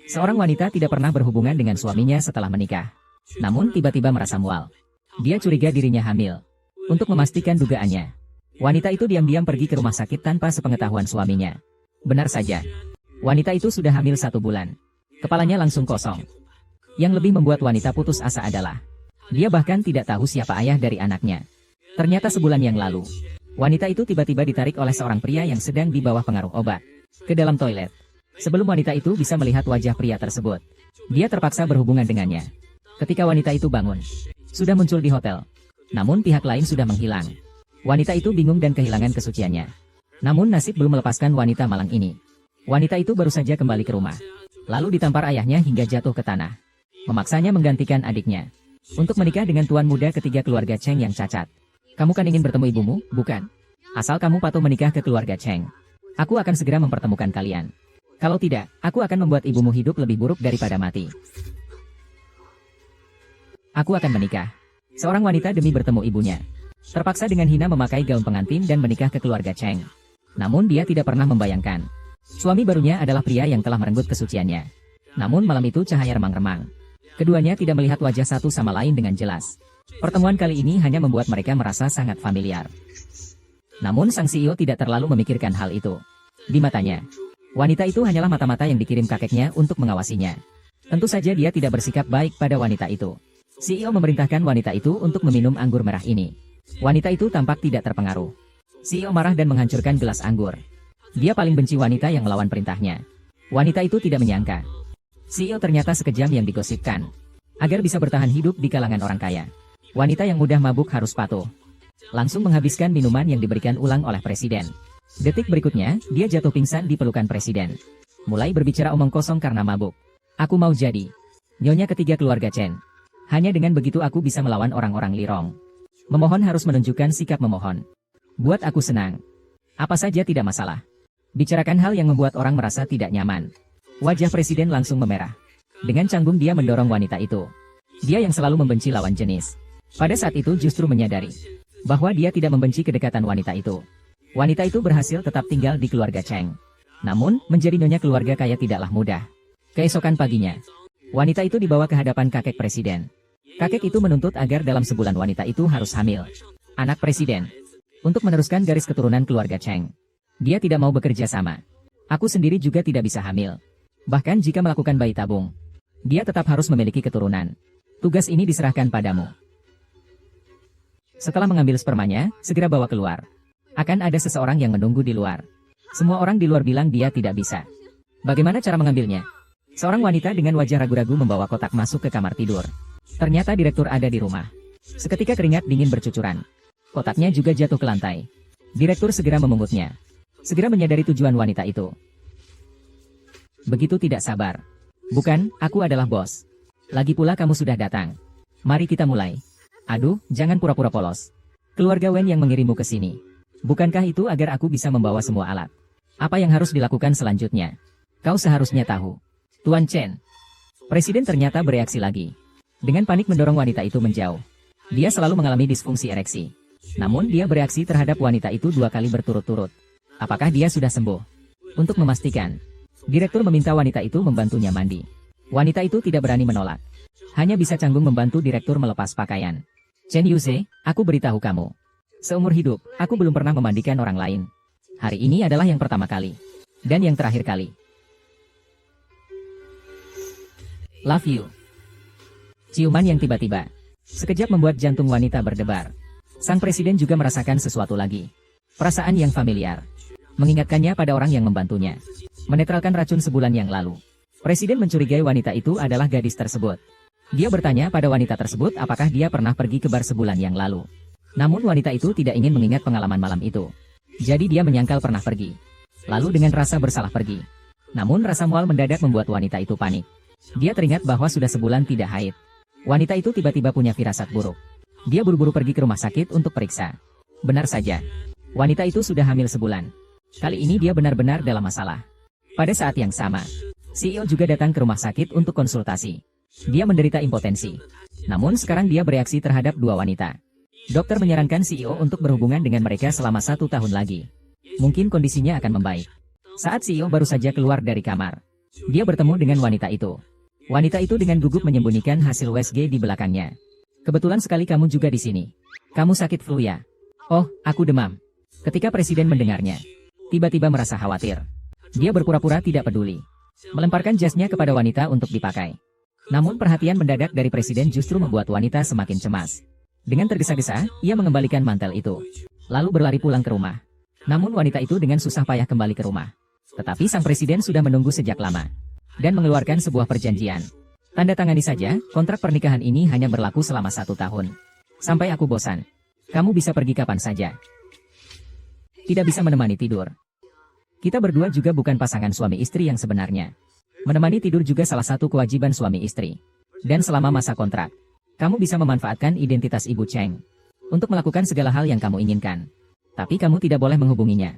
Seorang wanita tidak pernah berhubungan dengan suaminya setelah menikah. Namun tiba-tiba merasa mual. Dia curiga dirinya hamil. Untuk memastikan dugaannya, wanita itu diam-diam pergi ke rumah sakit tanpa sepengetahuan suaminya. Benar saja. Wanita itu sudah hamil 1 bulan. Kepalanya langsung kosong. Yang lebih membuat wanita putus asa adalah, dia bahkan tidak tahu siapa ayah dari anaknya. Ternyata sebulan yang lalu, wanita itu tiba-tiba ditarik oleh seorang pria yang sedang di bawah pengaruh obat ke dalam toilet. Sebelum wanita itu bisa melihat wajah pria tersebut, dia terpaksa berhubungan dengannya. Ketika wanita itu bangun, sudah muncul di hotel. Namun pihak lain sudah menghilang. Wanita itu bingung dan kehilangan kesuciannya. Namun nasib belum melepaskan wanita malang ini. Wanita itu baru saja kembali ke rumah. Lalu ditampar ayahnya hingga jatuh ke tanah. Memaksanya menggantikan adiknya untuk menikah dengan tuan muda ketiga keluarga Cheng yang cacat. Kamu kan ingin bertemu ibumu, bukan? Asal kamu patuh menikah ke keluarga Cheng, aku akan segera mempertemukan kalian. Kalau tidak, aku akan membuat ibumu hidup lebih buruk daripada mati. Aku akan menikah. Seorang wanita demi bertemu ibunya, terpaksa dengan hina memakai gaun pengantin dan menikah ke keluarga Cheng. Namun dia tidak pernah membayangkan, suami barunya adalah pria yang telah merenggut kesuciannya. Namun malam itu cahaya remang-remang. Keduanya tidak melihat wajah satu sama lain dengan jelas. Pertemuan kali ini hanya membuat mereka merasa sangat familiar. Namun sang CEO tidak terlalu memikirkan hal itu. Di matanya, wanita itu hanyalah mata-mata yang dikirim kakeknya untuk mengawasinya. Tentu saja dia tidak bersikap baik pada wanita itu. CEO memerintahkan wanita itu untuk meminum anggur merah ini. Wanita itu tampak tidak terpengaruh. CEO marah dan menghancurkan gelas anggur. Dia paling benci wanita yang melawan perintahnya. Wanita itu tidak menyangka, CEO ternyata sekejam yang digosipkan. Agar bisa bertahan hidup di kalangan orang kaya, wanita yang mudah mabuk harus patuh. Langsung menghabiskan minuman yang diberikan ulang oleh presiden. Detik berikutnya, dia jatuh pingsan di pelukan presiden. Mulai berbicara omong kosong karena mabuk. Aku mau jadi nyonya ketiga keluarga Chen. Hanya dengan begitu aku bisa melawan orang-orang Lirong. Memohon harus menunjukkan sikap memohon. Buat aku senang. Apa saja tidak masalah. Bicarakan hal yang membuat orang merasa tidak nyaman. Wajah presiden langsung memerah. Dengan canggung dia mendorong wanita itu. Dia yang selalu membenci lawan jenis, pada saat itu justru menyadari bahwa dia tidak membenci kedekatan wanita itu. Wanita itu berhasil tetap tinggal di keluarga Cheng. Namun, menjadi nyonya keluarga kaya tidaklah mudah. Keesokan paginya, wanita itu dibawa ke hadapan kakek presiden. Kakek itu menuntut agar dalam sebulan wanita itu harus hamil anak presiden untuk meneruskan garis keturunan keluarga Cheng. Dia tidak mau bekerja sama. Aku sendiri juga tidak bisa hamil. Bahkan jika melakukan bayi tabung, dia tetap harus memiliki keturunan. Tugas ini diserahkan padamu. Setelah mengambil spermanya, segera bawa keluar. Akan ada seseorang yang menunggu di luar. Semua orang di luar bilang dia tidak bisa. Bagaimana cara mengambilnya? Seorang wanita dengan wajah ragu-ragu membawa kotak masuk ke kamar tidur. Ternyata direktur ada di rumah. Seketika keringat dingin bercucuran. Kotaknya juga jatuh ke lantai. Direktur segera memungutnya. Segera menyadari tujuan wanita itu. Begitu tidak sabar. Bukan, aku adalah bos. Lagi pula kamu sudah datang. Mari kita mulai. Aduh, jangan pura-pura polos. Keluarga Wen yang mengirimu ke sini. Bukankah itu agar aku bisa membawa semua alat? Apa yang harus dilakukan selanjutnya? Kau seharusnya tahu. Tuan Chen. Presiden ternyata bereaksi lagi. Dengan panik mendorong wanita itu menjauh. Dia selalu mengalami disfungsi ereksi. Namun dia bereaksi terhadap wanita itu 2 kali berturut-turut. Apakah dia sudah sembuh? Untuk memastikan, direktur meminta wanita itu membantunya mandi. Wanita itu tidak berani menolak. Hanya bisa canggung membantu direktur melepas pakaian. Chen Yuze, aku beritahu kamu. Seumur hidup, aku belum pernah memandikan orang lain. Hari ini adalah yang pertama kali. Dan yang terakhir kali. Love you. Ciuman yang tiba-tiba sekejap membuat jantung wanita berdebar. Sang presiden juga merasakan sesuatu lagi. Perasaan yang familiar. Mengingatkannya pada orang yang membantunya menetralkan racun sebulan yang lalu. Presiden mencurigai wanita itu adalah gadis tersebut. Dia bertanya pada wanita tersebut apakah dia pernah pergi ke bar sebulan yang lalu. Namun wanita itu tidak ingin mengingat pengalaman malam itu. Jadi dia menyangkal pernah pergi. Lalu dengan rasa bersalah pergi. Namun rasa mual mendadak membuat wanita itu panik. Dia teringat bahwa sudah sebulan tidak haid. Wanita itu tiba-tiba punya firasat buruk. Dia buru-buru pergi ke rumah sakit untuk periksa. Benar saja. Wanita itu sudah hamil sebulan. Kali ini dia benar-benar dalam masalah. Pada saat yang sama, CEO juga datang ke rumah sakit untuk konsultasi. Dia menderita impotensi. Namun sekarang dia bereaksi terhadap 2 wanita. Dokter menyarankan CEO untuk berhubungan dengan mereka selama 1 tahun lagi. Mungkin kondisinya akan membaik. Saat CEO baru saja keluar dari kamar, Dia bertemu dengan wanita itu. Wanita itu dengan gugup menyembunyikan hasil USG di belakangnya. Kebetulan sekali kamu juga di sini. Kamu sakit flu ya? Oh, aku demam. Ketika presiden mendengarnya, tiba-tiba merasa khawatir. Dia berpura-pura tidak peduli. Melemparkan jasnya kepada wanita untuk dipakai. Namun perhatian mendadak dari presiden justru membuat wanita semakin cemas. Dengan tergesa-gesa, ia mengembalikan mantel itu. Lalu berlari pulang ke rumah. Namun wanita itu dengan susah payah kembali ke rumah. Tetapi sang presiden sudah menunggu sejak lama. Dan mengeluarkan sebuah perjanjian. Tanda tangani saja, kontrak pernikahan ini hanya berlaku selama 1 tahun. Sampai aku bosan. Kamu bisa pergi kapan saja. Tidak bisa menemani tidur. Kita berdua juga bukan pasangan suami istri yang sebenarnya. Menemani tidur juga salah satu kewajiban suami istri. Dan selama masa kontrak, kamu bisa memanfaatkan identitas Ibu Cheng untuk melakukan segala hal yang kamu inginkan. Tapi kamu tidak boleh menghubunginya.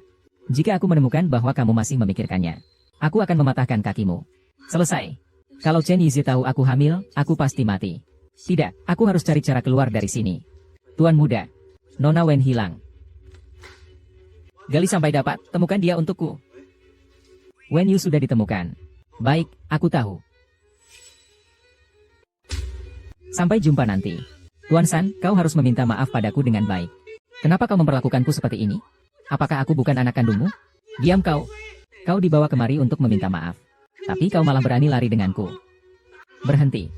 Jika aku menemukan bahwa kamu masih memikirkannya, aku akan mematahkan kakimu. Selesai. Kalau Chen Yizi tahu aku hamil, aku pasti mati. Tidak, aku harus cari cara keluar dari sini. Tuan muda, Nona Wen hilang. Gali sampai dapat, temukan dia untukku. Wen Yu sudah ditemukan. Baik, aku tahu. Sampai jumpa nanti. Tuan San, kau harus meminta maaf padaku dengan baik. Kenapa kau memperlakukanku seperti ini? Apakah aku bukan anak kandungmu? Diam kau. Kau dibawa kemari untuk meminta maaf. Tapi kau malah berani lari denganku. Berhenti.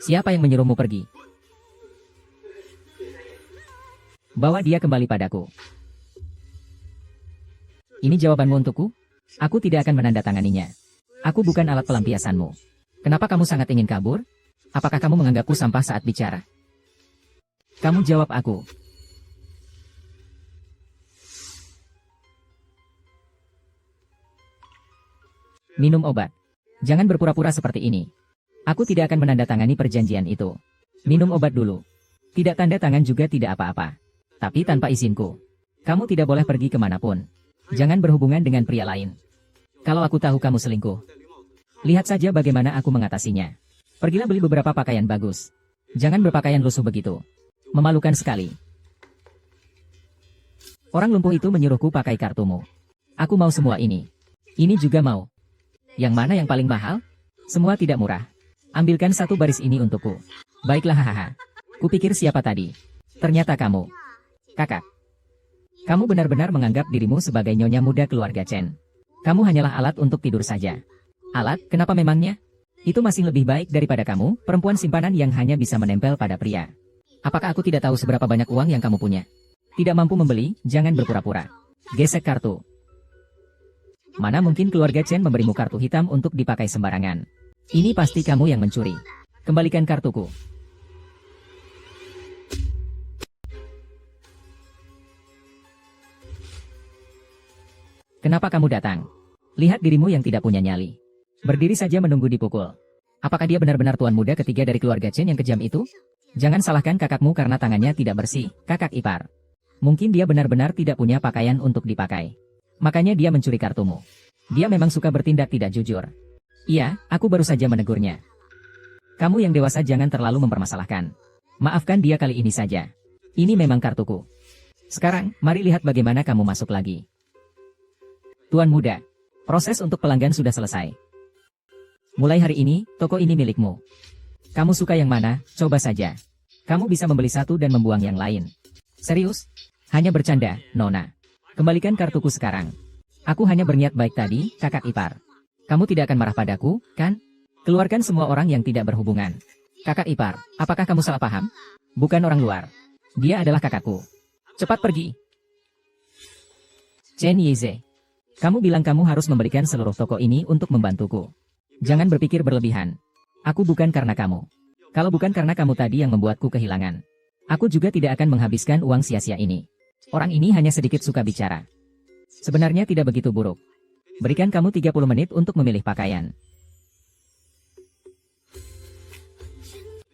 Siapa yang menyuruhmu pergi? Bawa dia kembali padaku. Ini jawabanmu untukku? Aku tidak akan menandatanganinya. Aku bukan alat pelampiasanmu. Kenapa kamu sangat ingin kabur? Apakah kamu menganggapku sampah saat bicara? Kamu jawab aku. Minum obat. Jangan berpura-pura seperti ini. Aku tidak akan menandatangani perjanjian itu. Minum obat dulu. Tidak tanda tangan juga tidak apa-apa. Tapi tanpa izinku. Kamu tidak boleh pergi kemanapun. Jangan berhubungan dengan pria lain. Kalau aku tahu kamu selingkuh, lihat saja bagaimana aku mengatasinya. Pergilah beli beberapa pakaian bagus. Jangan berpakaian lusuh begitu. Memalukan sekali. Orang lumpuh itu menyuruhku pakai kartumu. Aku mau semua ini. Ini juga mau. Yang mana yang paling mahal? Semua tidak murah. Ambilkan 1 baris ini untukku. Baiklah hahaha. Kupikir siapa tadi? Ternyata kamu. Kakak. Kamu benar-benar menganggap dirimu sebagai nyonya muda keluarga Chen. Kamu hanyalah alat untuk tidur saja. Alat, kenapa memangnya? Itu masih lebih baik daripada kamu, perempuan simpanan yang hanya bisa menempel pada pria. Apakah aku tidak tahu seberapa banyak uang yang kamu punya? Tidak mampu membeli, jangan berpura-pura. Gesek kartu. Mana mungkin keluarga Chen memberimu kartu hitam untuk dipakai sembarangan. Ini pasti kamu yang mencuri. Kembalikan kartuku. Kenapa kamu datang? Lihat dirimu yang tidak punya nyali. Berdiri saja menunggu dipukul. Apakah dia benar-benar tuan muda ketiga dari keluarga Chen yang kejam itu? Jangan salahkan kakakmu karena tangannya tidak bersih, kakak ipar. Mungkin dia benar-benar tidak punya pakaian untuk dipakai. Makanya dia mencuri kartumu. Dia memang suka bertindak tidak jujur. Iya, aku baru saja menegurnya. Kamu yang dewasa jangan terlalu mempermasalahkan. Maafkan dia kali ini saja. Ini memang kartuku. Sekarang, mari lihat bagaimana kamu masuk lagi. Tuan muda, proses untuk pelanggan sudah selesai. Mulai hari ini, toko ini milikmu. Kamu suka yang mana, coba saja. Kamu bisa membeli satu dan membuang yang lain. Serius? Hanya bercanda, Nona. Kembalikan kartuku sekarang. Aku hanya berniat baik tadi, kakak ipar. Kamu tidak akan marah padaku, kan? Keluarkan semua orang yang tidak berhubungan. Kakak ipar, apakah kamu salah paham? Bukan orang luar. Dia adalah kakakku. Cepat pergi. Chen Yize. Kamu bilang kamu harus memberikan seluruh toko ini untuk membantuku. Jangan berpikir berlebihan. Aku bukan karena kamu. Kalau bukan karena kamu tadi yang membuatku kehilangan, aku juga tidak akan menghabiskan uang sia-sia ini. Orang ini hanya sedikit suka bicara. Sebenarnya tidak begitu buruk. Berikan kamu 30 menit untuk memilih pakaian.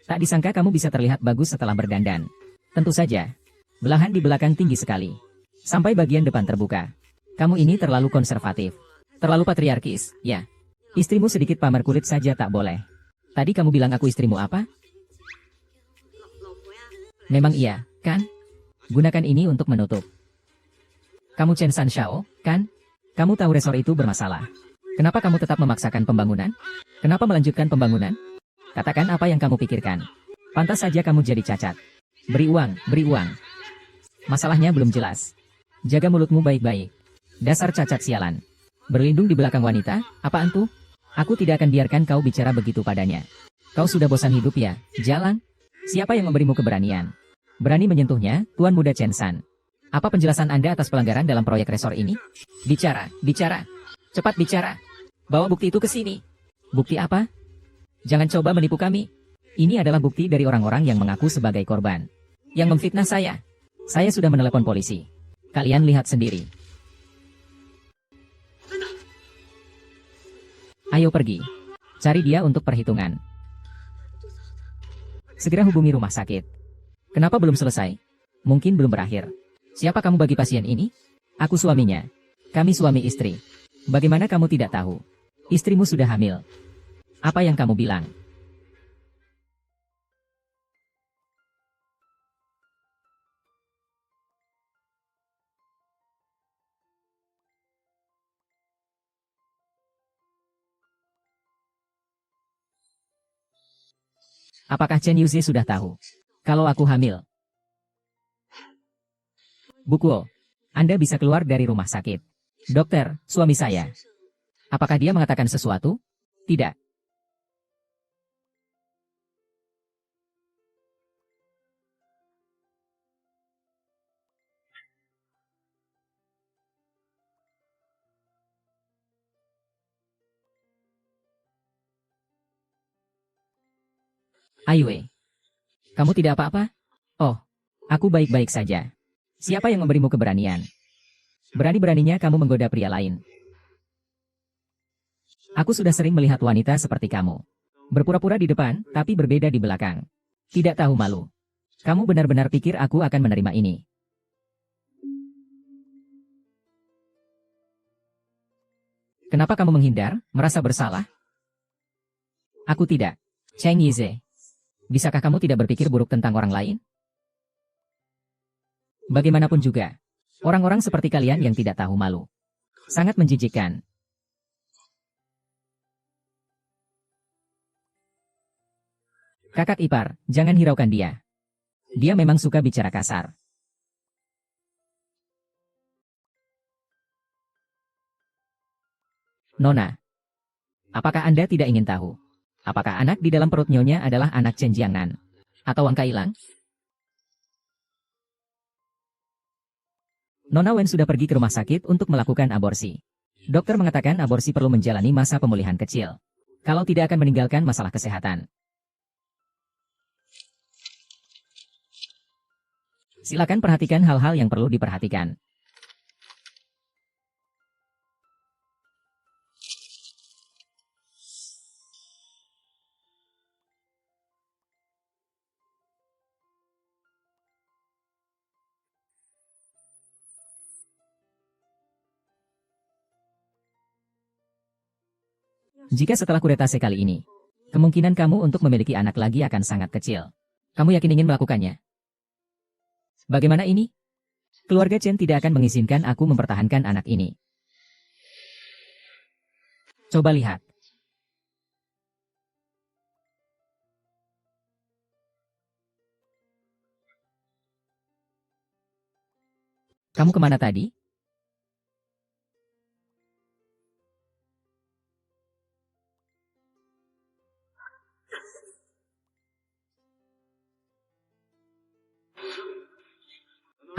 Tak disangka kamu bisa terlihat bagus setelah berdandan. Tentu saja. Belahan di belakang tinggi sekali. Sampai bagian depan terbuka. Kamu ini terlalu konservatif. Terlalu patriarkis, ya. Istrimu sedikit pamer kulit saja tak boleh. Tadi kamu bilang aku istrimu apa? Memang iya, kan? Gunakan ini untuk menutup. Kamu Chen San Shao, kan? Kamu tahu resor itu bermasalah. Kenapa kamu tetap memaksakan pembangunan? Kenapa melanjutkan pembangunan? Katakan apa yang kamu pikirkan. Pantas saja kamu jadi cacat. Beri uang, beri uang. Masalahnya belum jelas. Jaga mulutmu baik-baik. Dasar cacat sialan. Berlindung di belakang wanita, apaan tuh? Aku tidak akan biarkan kau bicara begitu padanya. Kau sudah bosan hidup ya? Jalan. Siapa yang memberimu keberanian? Berani menyentuhnya, Tuan Muda Chen San. Apa penjelasan Anda atas pelanggaran dalam proyek resor ini? Bicara, bicara. Cepat bicara. Bawa bukti itu ke sini. Bukti apa? Jangan coba menipu kami. Ini adalah bukti dari orang-orang yang mengaku sebagai korban. Yang memfitnah saya. Saya sudah menelepon polisi. Kalian lihat sendiri. Ayo pergi. Cari dia untuk perhitungan. Segera hubungi rumah sakit. Kenapa belum selesai? Mungkin belum berakhir. Siapa kamu bagi pasien ini? Aku suaminya. Kami suami istri. Bagaimana kamu tidak tahu? Istrimu sudah hamil. Apa yang kamu bilang? Apakah Chen Yuzi sudah tahu? Kalau aku hamil. Bukuo, Anda bisa keluar dari rumah sakit. Dokter, suami saya. Apakah dia mengatakan sesuatu? Tidak. Aiwei, kamu tidak apa-apa? Oh, aku baik-baik saja. Siapa yang memberimu keberanian? Berani-beraninya kamu menggoda pria lain. Aku sudah sering melihat wanita seperti kamu. Berpura-pura di depan, tapi berbeda di belakang. Tidak tahu malu. Kamu benar-benar pikir aku akan menerima ini. Kenapa kamu menghindar, merasa bersalah? Aku tidak. Cheng Yize. Bisakah kamu tidak berpikir buruk tentang orang lain? Bagaimanapun juga, orang-orang seperti kalian yang tidak tahu malu. Sangat menjijikkan. Kakak ipar, jangan hiraukan dia. Dia memang suka bicara kasar. Nona, apakah Anda tidak ingin tahu? Apakah anak di dalam perut nyonya adalah anak Chen Jiangnan? Atau Wang Kailang? Nona Wen sudah pergi ke rumah sakit untuk melakukan aborsi. Dokter mengatakan aborsi perlu menjalani masa pemulihan kecil. Kalau tidak akan meninggalkan masalah kesehatan. Silakan perhatikan hal-hal yang perlu diperhatikan. Jika setelah kuretase kali ini, kemungkinan kamu untuk memiliki anak lagi akan sangat kecil. Kamu yakin ingin melakukannya? Bagaimana ini? Keluarga Chen tidak akan mengizinkan aku mempertahankan anak ini. Coba lihat. Kamu kemana tadi?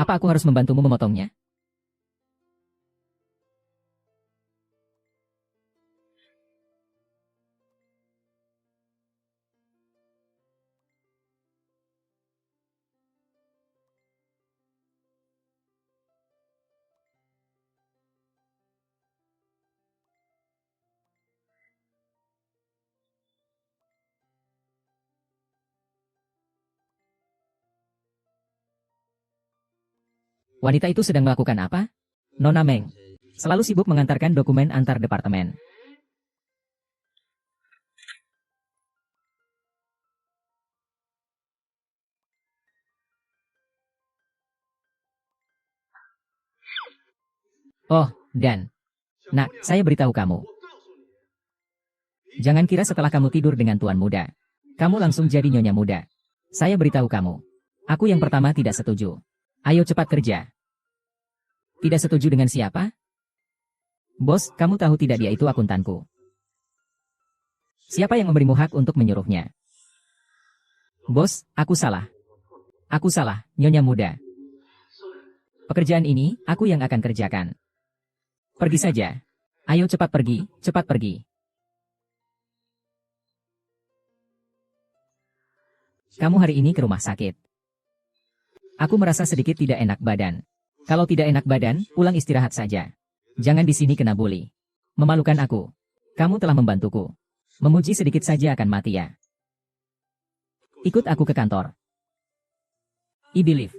Apa aku harus membantumu memotongnya? Wanita itu sedang melakukan apa? Nona Meng. Selalu sibuk mengantarkan dokumen antar departemen. Oh, dan Nak, saya beritahu kamu. Jangan kira setelah kamu tidur dengan tuan muda, kamu langsung jadi nyonya muda. Saya beritahu kamu. Aku yang pertama tidak setuju. Ayo cepat kerja. Tidak setuju dengan siapa? Bos, kamu tahu tidak dia itu akuntanku. Siapa yang memberimu hak untuk menyuruhnya? Bos, aku salah. Aku salah, nyonya muda. Pekerjaan ini, aku yang akan kerjakan. Pergi saja. Ayo cepat pergi, cepat pergi. Kamu hari ini ke rumah sakit. Aku merasa sedikit tidak enak badan. Kalau tidak enak badan, pulang istirahat saja. Jangan di sini kena bully. Memalukan aku. Kamu telah membantuku. Memuji sedikit saja akan mati ya. Ikut aku ke kantor. I believe.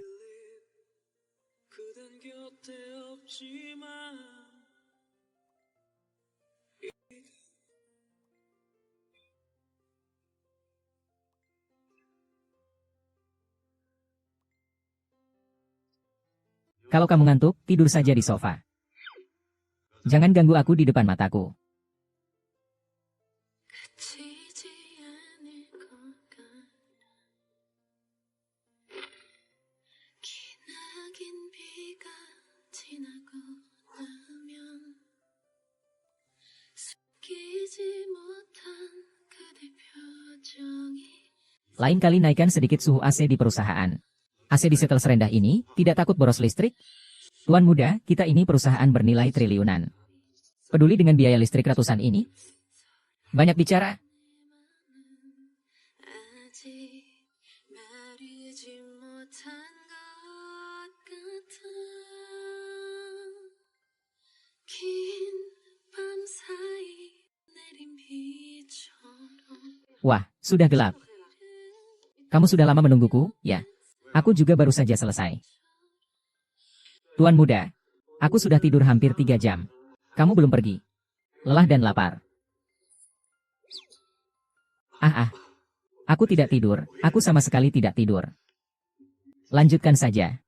Kalau kamu ngantuk, tidur saja di sofa. Jangan ganggu aku di depan mataku. Lain kali naikkan sedikit suhu AC di perusahaan. AC disetel serendah ini, tidak takut boros listrik? Tuan muda, kita ini perusahaan bernilai triliunan. Peduli dengan biaya listrik ratusan ini? Banyak bicara. Wah, sudah gelap. Kamu sudah lama menungguku, ya? Aku juga baru saja selesai. Tuan muda, aku sudah tidur hampir 3 jam. Kamu belum pergi. Lelah dan lapar. Aku tidak tidur, aku sama sekali tidak tidur. Lanjutkan saja.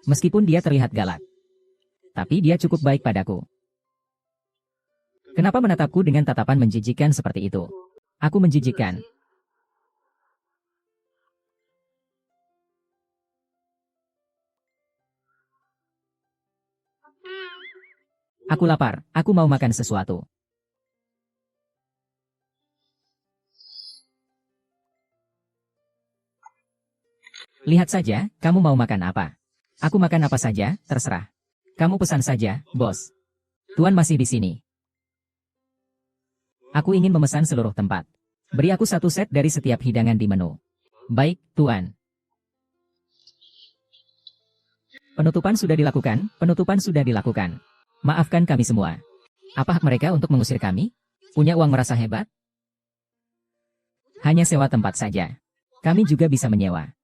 Meskipun dia terlihat galak, tapi dia cukup baik padaku. Kenapa menatapku dengan tatapan menjijikkan seperti itu? Aku menjijikkan. Aku lapar, aku mau makan sesuatu. Lihat saja, kamu mau makan apa? Aku makan apa saja, terserah. Kamu pesan saja, bos. Tuan masih di sini. Aku ingin memesan seluruh tempat. Beri aku 1 set dari setiap hidangan di menu. Baik, Tuan. Penutupan sudah dilakukan, penutupan sudah dilakukan. Maafkan kami semua. Apa hak mereka untuk mengusir kami? Punya uang merasa hebat? Hanya sewa tempat saja. Kami juga bisa menyewa.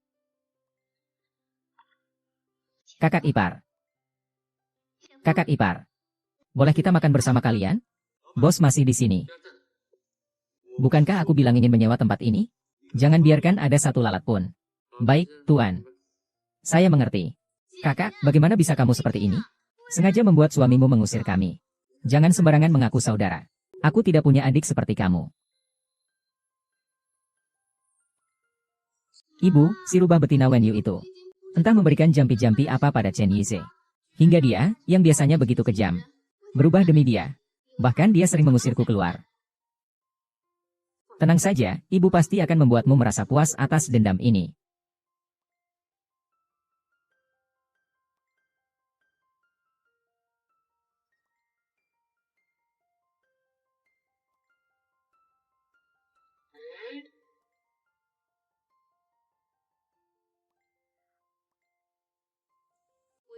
Kakak ipar. Kakak ipar. Boleh kita makan bersama kalian? Bos masih di sini. Bukankah aku bilang ingin menyewa tempat ini? Jangan biarkan ada satu lalat pun. Baik, Tuan. Saya mengerti. Kakak, bagaimana bisa kamu seperti ini? Sengaja membuat suamimu mengusir kami. Jangan sembarangan mengaku saudara. Aku tidak punya adik seperti kamu. Ibu, si rubah betina Wen Yu itu. Entah memberikan jampi-jampi apa pada Chen Yize. Hingga dia, yang biasanya begitu kejam, berubah demi dia. Bahkan dia sering mengusirku keluar. Tenang saja, ibu pasti akan membuatmu merasa puas atas dendam ini.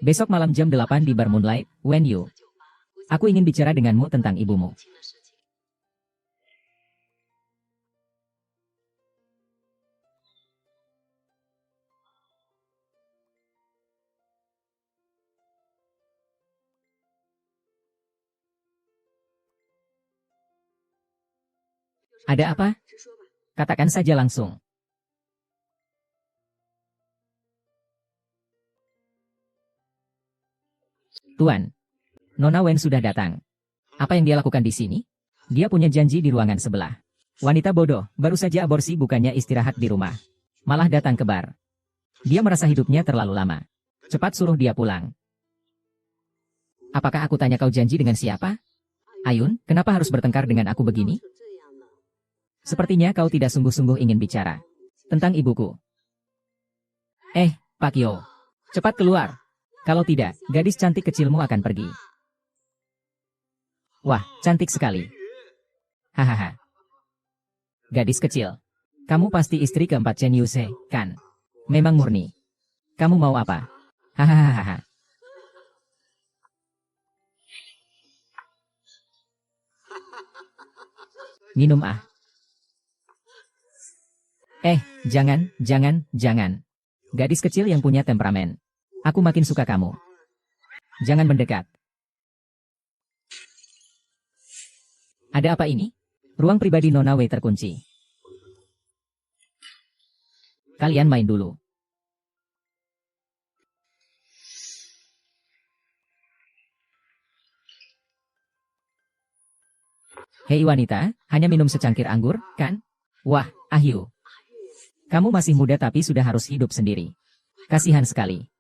Besok malam jam 8 di Bar Moonlight, Wen Yu. Aku ingin bicara denganmu tentang ibumu. Ada apa? Katakan saja langsung. Tuan, Nona Wen sudah datang. Apa yang dia lakukan di sini? Dia punya janji di ruangan sebelah. Wanita bodoh, baru saja aborsi bukannya istirahat di rumah. Malah datang ke bar. Dia merasa hidupnya terlalu lama. Cepat suruh dia pulang. Apakah aku tanya kau janji dengan siapa? Ayun, kenapa harus bertengkar dengan aku begini? Sepertinya kau tidak sungguh-sungguh ingin bicara tentang ibuku. Pak Yo, cepat keluar. Kalau tidak, gadis cantik kecilmu akan pergi. Wah, cantik sekali. Hahaha. Gadis kecil. Kamu pasti istri keempat Chen Yuse, kan? Memang murni. Kamu mau apa? Hahaha. Minum ah. Jangan. Gadis kecil yang punya temperamen. Aku makin suka kamu. Jangan mendekat. Ada apa ini? Ruang pribadi Nona Wei terkunci. Kalian main dulu. Hei wanita, hanya minum secangkir anggur, kan? Wah, Ahyu. Kamu masih muda tapi sudah harus hidup sendiri. Kasihan sekali.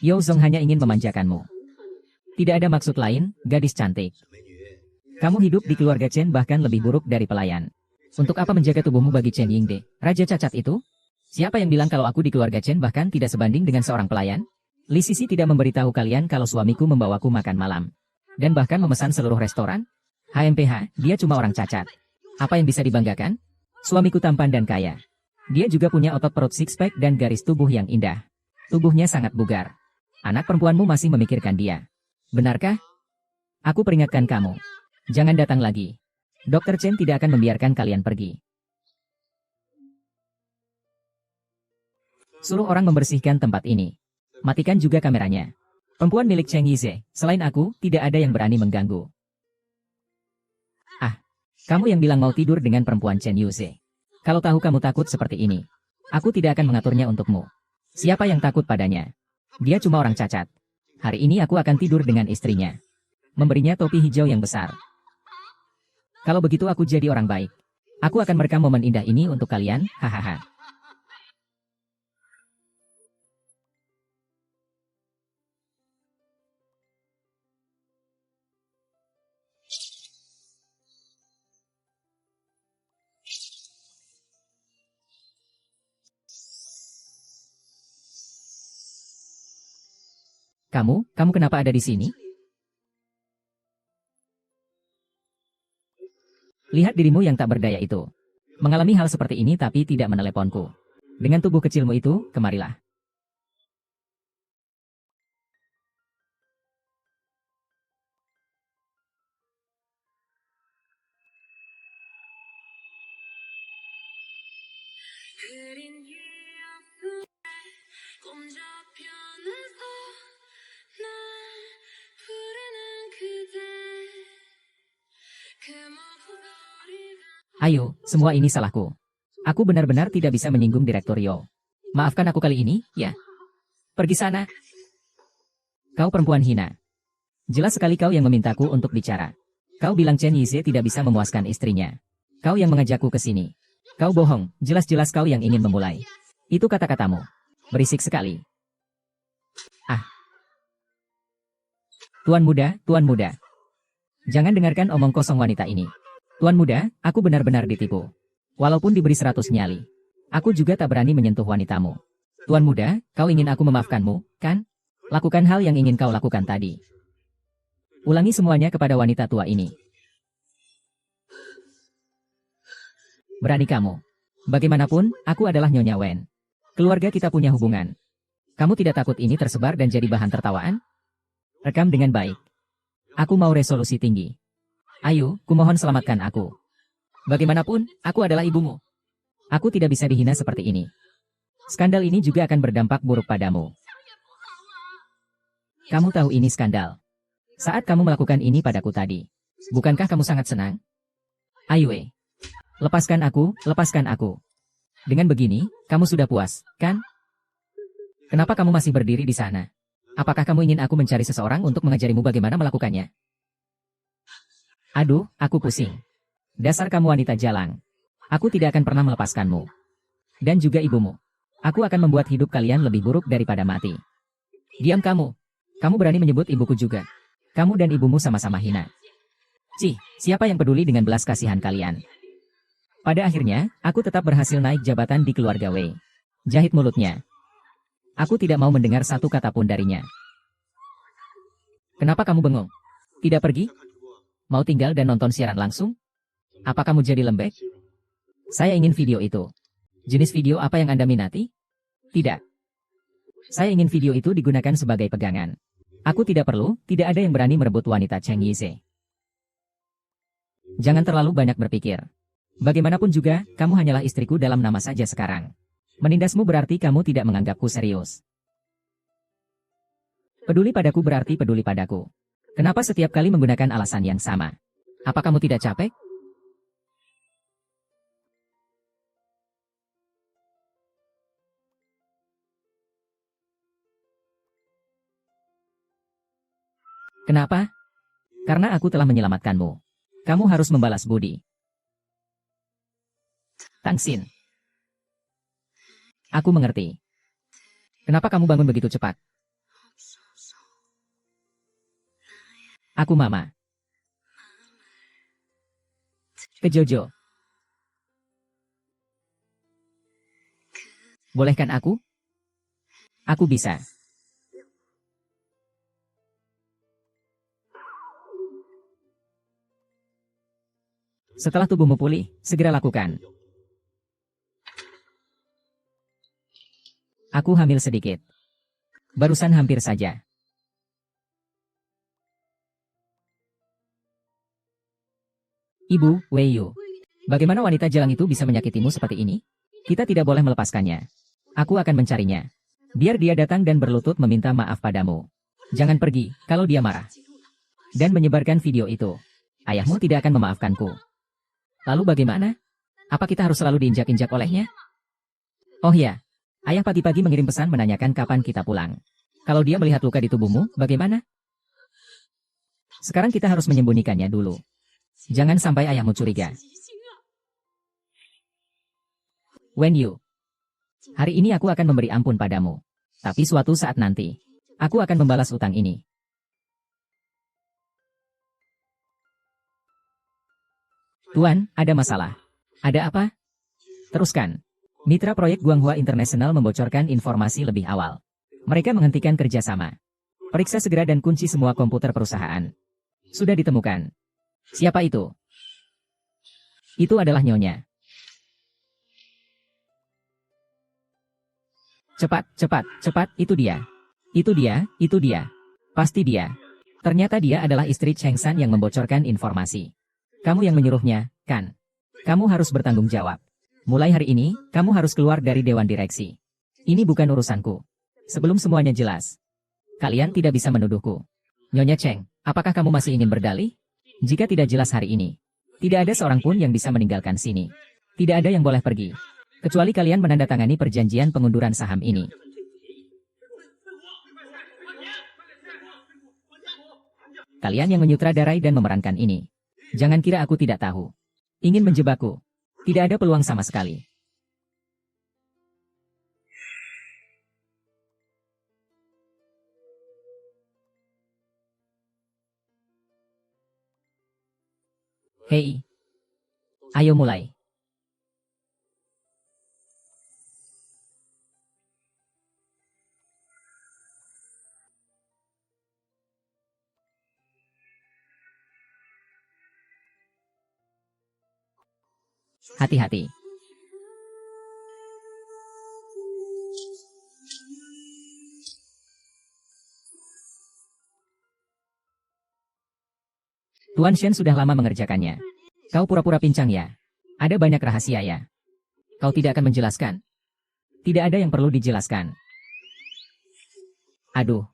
Yo Zong hanya ingin memanjakanmu. Tidak ada maksud lain, gadis cantik. Kamu hidup di keluarga Chen bahkan lebih buruk dari pelayan. Untuk apa menjaga tubuhmu bagi Chen Yingde, raja cacat itu? Siapa yang bilang kalau aku di keluarga Chen bahkan tidak sebanding dengan seorang pelayan? Li Sisi tidak memberitahu kalian kalau suamiku membawaku makan malam. Dan bahkan memesan seluruh restoran? HMPH, dia cuma orang cacat. Apa yang bisa dibanggakan? Suamiku tampan dan kaya. Dia juga punya otot perut six-pack dan garis tubuh yang indah. Tubuhnya sangat bugar. Anak perempuanmu masih memikirkan dia. Benarkah? Aku peringatkan kamu. Jangan datang lagi. Dr. Chen tidak akan membiarkan kalian pergi. Suruh orang membersihkan tempat ini. Matikan juga kameranya. Perempuan milik Cheng Yize, selain aku, tidak ada yang berani mengganggu. Ah, kamu yang bilang mau tidur dengan perempuan Chen Yize. Kalau tahu kamu takut seperti ini, aku tidak akan mengaturnya untukmu. Siapa yang takut padanya? Dia cuma orang cacat. Hari ini aku akan tidur dengan istrinya. Memberinya topi hijau yang besar. Kalau begitu aku jadi orang baik. Aku akan merekam momen indah ini untuk kalian, hahaha. Kamu kenapa ada di sini? Lihat dirimu yang tak berdaya itu. Mengalami hal seperti ini tapi tidak meneleponku. Dengan tubuh kecilmu itu, kemarilah. Ayo, semua ini salahku. Aku benar-benar tidak bisa menyinggung Direktur Yo. Maafkan aku kali ini, ya. Pergi sana. Kau perempuan hina. Jelas sekali kau yang memintaku untuk bicara. Kau bilang Chen Yize tidak bisa memuaskan istrinya. Kau yang mengajakku ke sini. Kau bohong, jelas-jelas kau yang ingin memulai. Itu kata-katamu. Berisik sekali. Ah. Tuan muda. Jangan dengarkan omong kosong wanita ini. Tuan muda, aku benar-benar ditipu. Walaupun diberi 100 nyali. Aku juga tak berani menyentuh wanitamu. Tuan muda, kau ingin aku memaafkanmu, kan? Lakukan hal yang ingin kau lakukan tadi. Ulangi semuanya kepada wanita tua ini. Berani kamu. Bagaimanapun, aku adalah Nyonya Wen. Keluarga kita punya hubungan. Kamu tidak takut ini tersebar dan jadi bahan tertawaan? Rekam dengan baik. Aku mau resolusi tinggi. Ayo, kumohon selamatkan aku. Bagaimanapun, aku adalah ibumu. Aku tidak bisa dihina seperti ini. Skandal ini juga akan berdampak buruk padamu. Kamu tahu ini skandal. Saat kamu melakukan ini padaku tadi, bukankah kamu sangat senang? Ayo, lepaskan aku, lepaskan aku. Dengan begini, kamu sudah puas, kan? Kenapa kamu masih berdiri di sana? Apakah kamu ingin aku mencari seseorang untuk mengajarimu bagaimana melakukannya? Aduh, aku pusing. Dasar kamu wanita jalang. Aku tidak akan pernah melepaskanmu. Dan juga ibumu. Aku akan membuat hidup kalian lebih buruk daripada mati. Diam kamu. Kamu berani menyebut ibuku juga. Kamu dan ibumu sama-sama hina. Cih, siapa yang peduli dengan belas kasihan kalian? Pada akhirnya, aku tetap berhasil naik jabatan di keluarga Wei. Jahit mulutnya. Aku tidak mau mendengar satu kata pun darinya. Kenapa kamu bengong? Tidak pergi? Mau tinggal dan nonton siaran langsung? Apa kamu jadi lembek? Saya ingin video itu. Jenis video apa yang Anda minati? Tidak. Saya ingin video itu digunakan sebagai pegangan. Aku tidak perlu, tidak ada yang berani merebut wanita Cheng Yize. Jangan terlalu banyak berpikir. Bagaimanapun juga, kamu hanyalah istriku dalam nama saja sekarang. Menindasmu berarti kamu tidak menganggapku serius. Peduli padaku berarti peduli padaku. Kenapa setiap kali menggunakan alasan yang sama? Apa kamu tidak capek? Kenapa? Karena aku telah menyelamatkanmu. Kamu harus membalas budi. Tangsin. Aku mengerti. Kenapa kamu bangun begitu cepat? Aku Mama. Ke Jojo. Bolehkan aku? Aku bisa. Setelah tubuhmu pulih, segera lakukan. Aku hamil sedikit. Barusan hampir saja. Ibu, Wei Yu. Bagaimana wanita jalang itu bisa menyakitimu seperti ini? Kita tidak boleh melepaskannya. Aku akan mencarinya. Biar dia datang dan berlutut meminta maaf padamu. Jangan pergi, kalau dia marah. Dan menyebarkan video itu. Ayahmu tidak akan memaafkanku. Lalu bagaimana? Apa kita harus selalu diinjak-injak olehnya? Oh ya, ayah pagi-pagi mengirim pesan menanyakan kapan kita pulang. Kalau dia melihat luka di tubuhmu, bagaimana? Sekarang kita harus menyembunyikannya dulu. Jangan sampai ayahmu curiga. Wen Yu. Hari ini aku akan memberi ampun padamu. Tapi suatu saat nanti, aku akan membalas utang ini. Tuan, ada masalah. Ada apa? Teruskan. Mitra proyek Guanghua International membocorkan informasi lebih awal. Mereka menghentikan kerjasama. Periksa segera dan kunci semua komputer perusahaan. Sudah ditemukan. Siapa itu? Itu adalah Nyonya. Cepat, cepat, cepat, itu dia. Itu dia, itu dia. Pasti dia. Ternyata dia adalah istri Cheng San yang membocorkan informasi. Kamu yang menyuruhnya, kan? Kamu harus bertanggung jawab. Mulai hari ini, kamu harus keluar dari Dewan Direksi. Ini bukan urusanku. Sebelum semuanya jelas, kalian tidak bisa menuduhku. Nyonya Cheng, apakah kamu masih ingin berdalih? Jika tidak jelas hari ini, tidak ada seorang pun yang bisa meninggalkan sini. Tidak ada yang boleh pergi. Kecuali kalian menandatangani perjanjian pengunduran saham ini. Kalian yang menyutradarai dan memerankan ini. Jangan kira aku tidak tahu. Ingin menjebakku. Tidak ada peluang sama sekali. Hei. Ayo mulai. Hati-hati. Tuan Shen sudah lama mengerjakannya. Kau pura-pura pincang ya? Ada banyak rahasia ya? Kau tidak akan menjelaskan? Tidak ada yang perlu dijelaskan. Aduh.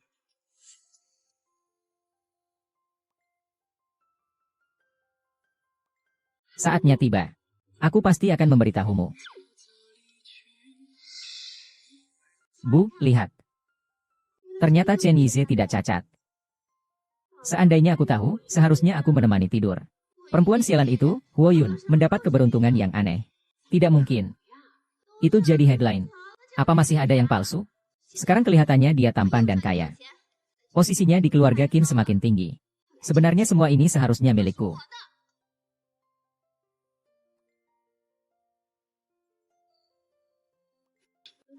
Saatnya tiba. Aku pasti akan memberitahumu. Bu, lihat. Ternyata Chen Yize tidak cacat. Seandainya aku tahu, seharusnya aku menemani tidur. Perempuan sialan itu, Huo Yun, mendapat keberuntungan yang aneh. Tidak mungkin. Itu jadi headline. Apa masih ada yang palsu? Sekarang kelihatannya dia tampan dan kaya. Posisinya di keluarga Qin semakin tinggi. Sebenarnya semua ini seharusnya milikku.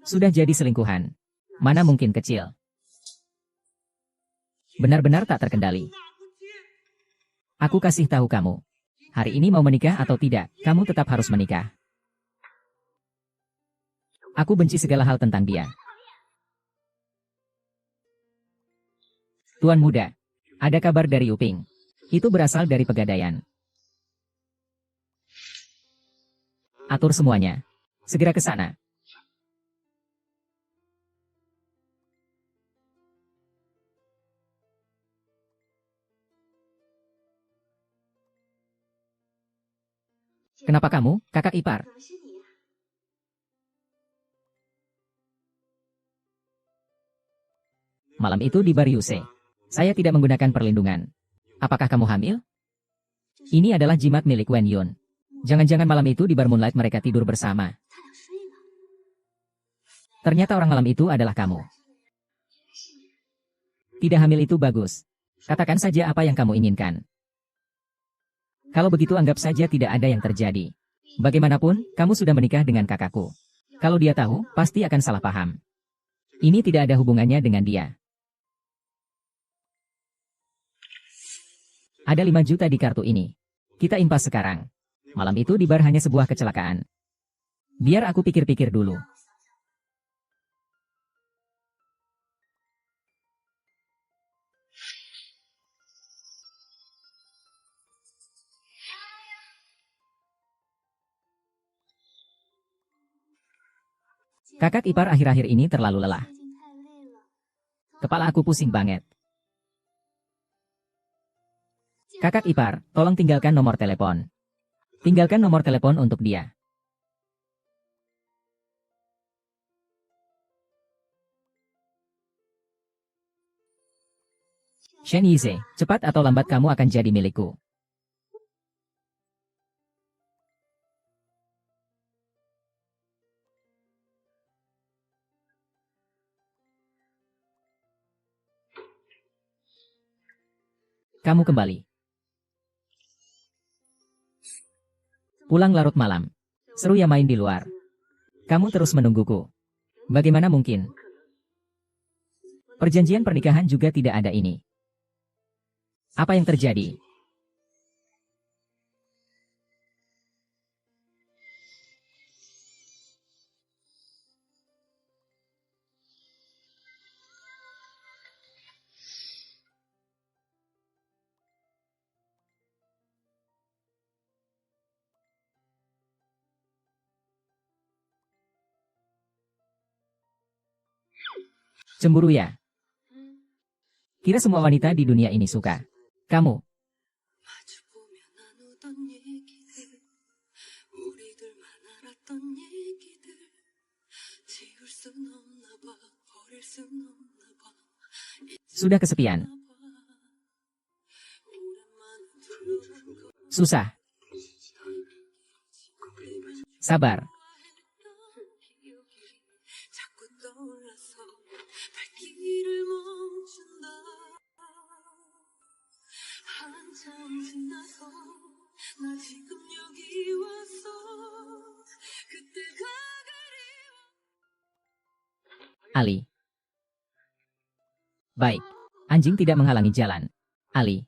Sudah jadi selingkuhan. Mana mungkin kecil. Benar-benar tak terkendali. Aku kasih tahu kamu. Hari ini mau menikah atau tidak, kamu tetap harus menikah. Aku benci segala hal tentang dia. Tuan muda, ada kabar dari Uping. Itu berasal dari Pegadaian. Atur semuanya. Segera ke sana. Kenapa kamu, kakak ipar? Malam itu di bar Yuse. Saya tidak menggunakan perlindungan. Apakah kamu hamil? Ini adalah jimat milik Wen Yun. Jangan-jangan malam itu di bar Moonlight mereka tidur bersama. Ternyata orang malam itu adalah kamu. Tidak hamil itu bagus. Katakan saja apa yang kamu inginkan. Kalau begitu anggap saja tidak ada yang terjadi. Bagaimanapun, kamu sudah menikah dengan kakakku. Kalau dia tahu, pasti akan salah paham. Ini tidak ada hubungannya dengan dia. Ada 5 juta di kartu ini. Kita impas sekarang. Malam itu di bar hanya sebuah kecelakaan. Biar aku pikir-pikir dulu. Kakak ipar akhir-akhir ini terlalu lelah. Kepala aku pusing banget. Kakak ipar, tolong tinggalkan nomor telepon. Tinggalkan nomor telepon untuk dia. Shen Yize, cepat atau lambat kamu akan jadi milikku. Kamu kembali. Pulang larut malam. Seru ya main di luar. Kamu terus menungguku. Bagaimana mungkin? Perjanjian pernikahan juga tidak ada ini. Apa yang terjadi? Cemburu ya? Kira semua wanita di dunia ini suka. Kamu. Sudah kesepian. Susah. Sabar. Ali. Baik. Anjing tidak menghalangi jalan. Ali.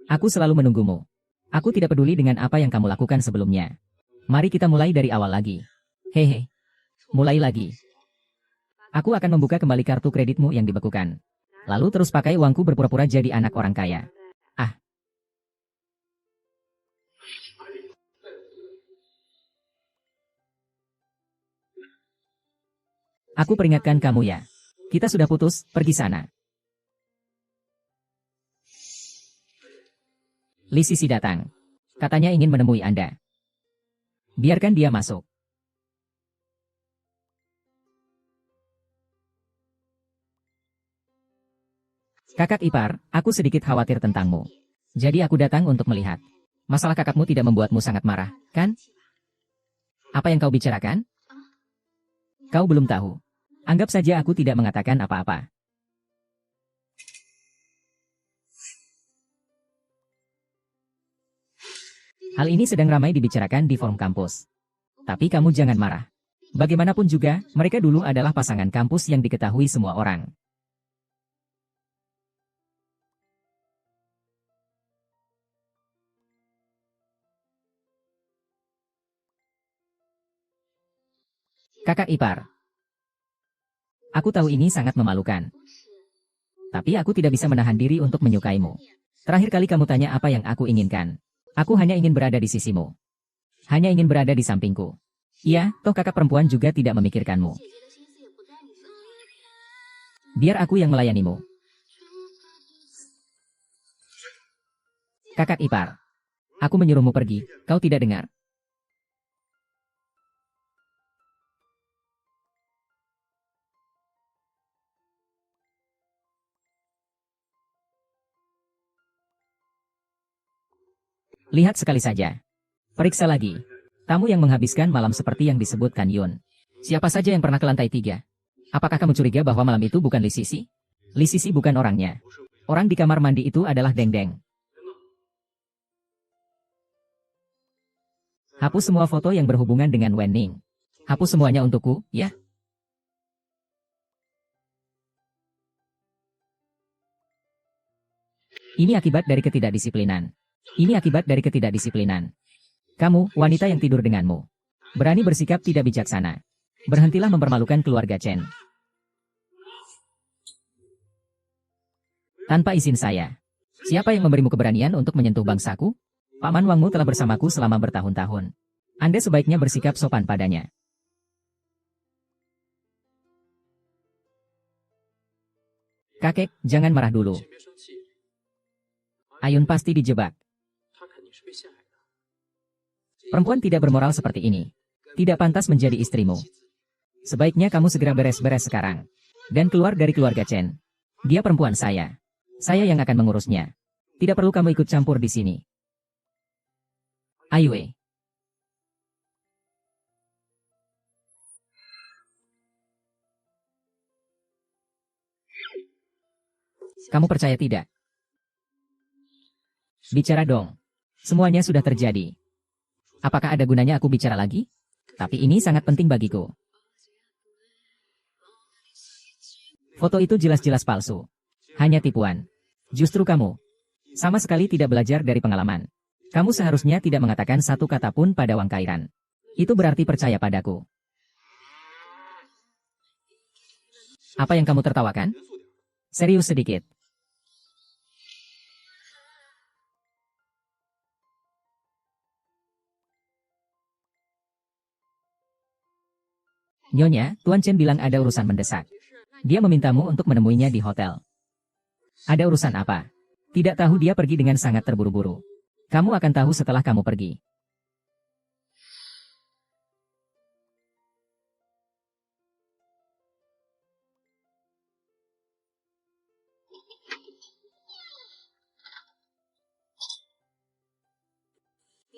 Aku selalu menunggumu. Aku tidak peduli dengan apa yang kamu lakukan sebelumnya. Mari kita mulai dari awal lagi. Hehe. Mulai lagi. Aku akan membuka kembali kartu kreditmu yang dibekukan. Lalu terus pakai uangku berpura-pura jadi anak orang kaya. Ah. Aku peringatkan kamu ya. Kita sudah putus, pergi sana. Li Sisi datang. Katanya ingin menemui Anda. Biarkan dia masuk. Kakak ipar, aku sedikit khawatir tentangmu. Jadi aku datang untuk melihat. Masalah kakakmu tidak membuatmu sangat marah, kan? Apa yang kau bicarakan? Kau belum tahu. Anggap saja aku tidak mengatakan apa-apa. Hal ini sedang ramai dibicarakan di forum kampus. Tapi kamu jangan marah. Bagaimanapun juga, mereka dulu adalah pasangan kampus yang diketahui semua orang. Kakak ipar, aku tahu ini sangat memalukan. Tapi aku tidak bisa menahan diri untuk menyukaimu. Terakhir kali kamu tanya apa yang aku inginkan. Aku hanya ingin berada di sisimu. Hanya ingin berada di sampingku. Iya, toh kakak perempuan juga tidak memikirkanmu. Biar aku yang melayanimu. Kakak ipar, aku menyuruhmu pergi, kau tidak dengar. Lihat sekali saja. Periksa lagi. Tamu yang menghabiskan malam seperti yang disebutkan Yun. Siapa saja yang pernah ke lantai 3? Apakah kamu curiga bahwa malam itu bukan Li Sisi? Li Sisi bukan orangnya. Orang di kamar mandi itu adalah Deng Deng. Hapus semua foto yang berhubungan dengan Wen Ning. Hapus semuanya untukku, ya? Ini akibat dari ketidakdisiplinan. Ini akibat dari ketidakdisiplinan. Kamu, wanita yang tidur denganmu. Berani bersikap tidak bijaksana. Berhentilah mempermalukan keluarga Chen. Tanpa izin saya. Siapa yang memberimu keberanian untuk menyentuh bangsaku? Paman Wangmu telah bersamaku selama bertahun-tahun. Anda sebaiknya bersikap sopan padanya. Kakek, jangan marah dulu. Ayun pasti dijebak. Perempuan tidak bermoral seperti ini. Tidak pantas menjadi istrimu. Sebaiknya kamu segera beres-beres sekarang. Dan keluar dari keluarga Chen. Dia perempuan saya. Saya yang akan mengurusnya. Tidak perlu kamu ikut campur di sini. Aiwei. Kamu percaya tidak? Bicara dong. Semuanya sudah terjadi. Apakah ada gunanya aku bicara lagi? Tapi ini sangat penting bagiku. Foto itu jelas-jelas palsu. Hanya tipuan. Justru kamu. Sama sekali tidak belajar dari pengalaman. Kamu seharusnya tidak mengatakan satu kata pun pada Wang Kairan. Itu berarti percaya padaku. Apa yang kamu tertawakan? Serius sedikit. Nyonya, Tuan Chen bilang ada urusan mendesak. Dia memintamu untuk menemuinya di hotel. Ada urusan apa? Tidak tahu dia pergi dengan sangat terburu-buru. Kamu akan tahu setelah kamu pergi.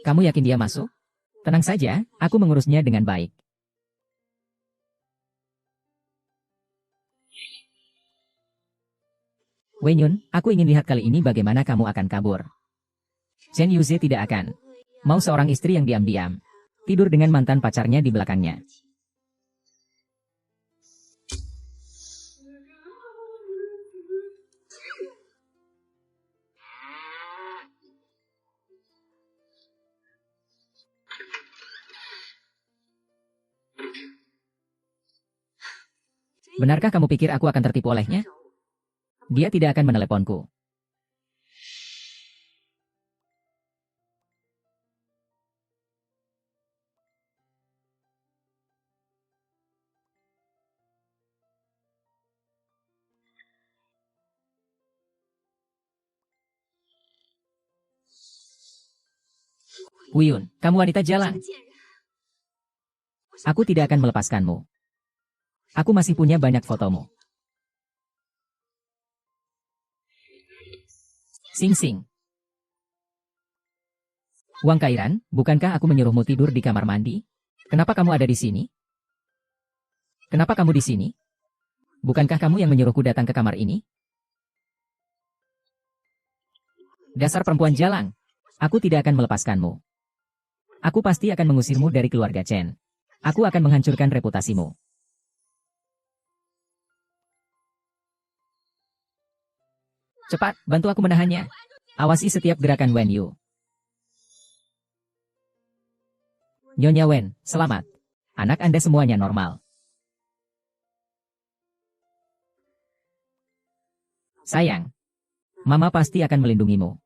Kamu yakin dia masuk? Tenang saja, aku mengurusnya dengan baik. Wei Yun, aku ingin lihat kali ini bagaimana kamu akan kabur. Chen Yuze tidak akan mau seorang istri yang diam-diam tidur dengan mantan pacarnya di belakangnya. Benarkah kamu pikir aku akan tertipu olehnya? Dia tidak akan meneleponku. Wiyun, kamu wanita jalan. Aku tidak akan melepaskanmu. Aku masih punya banyak fotomu. Sing sing. Wang Kairan, bukankah aku menyuruhmu tidur di kamar mandi? Kenapa kamu ada di sini? Kenapa kamu di sini? Bukankah kamu yang menyuruhku datang ke kamar ini? Dasar perempuan jalang. Aku tidak akan melepaskanmu. Aku pasti akan mengusirmu dari keluarga Chen. Aku akan menghancurkan reputasimu. Cepat, bantu aku menahannya. Awasi setiap gerakan Wen Yu. Nyonya Wen, selamat. Anak Anda semuanya normal. Sayang, Mama pasti akan melindungimu.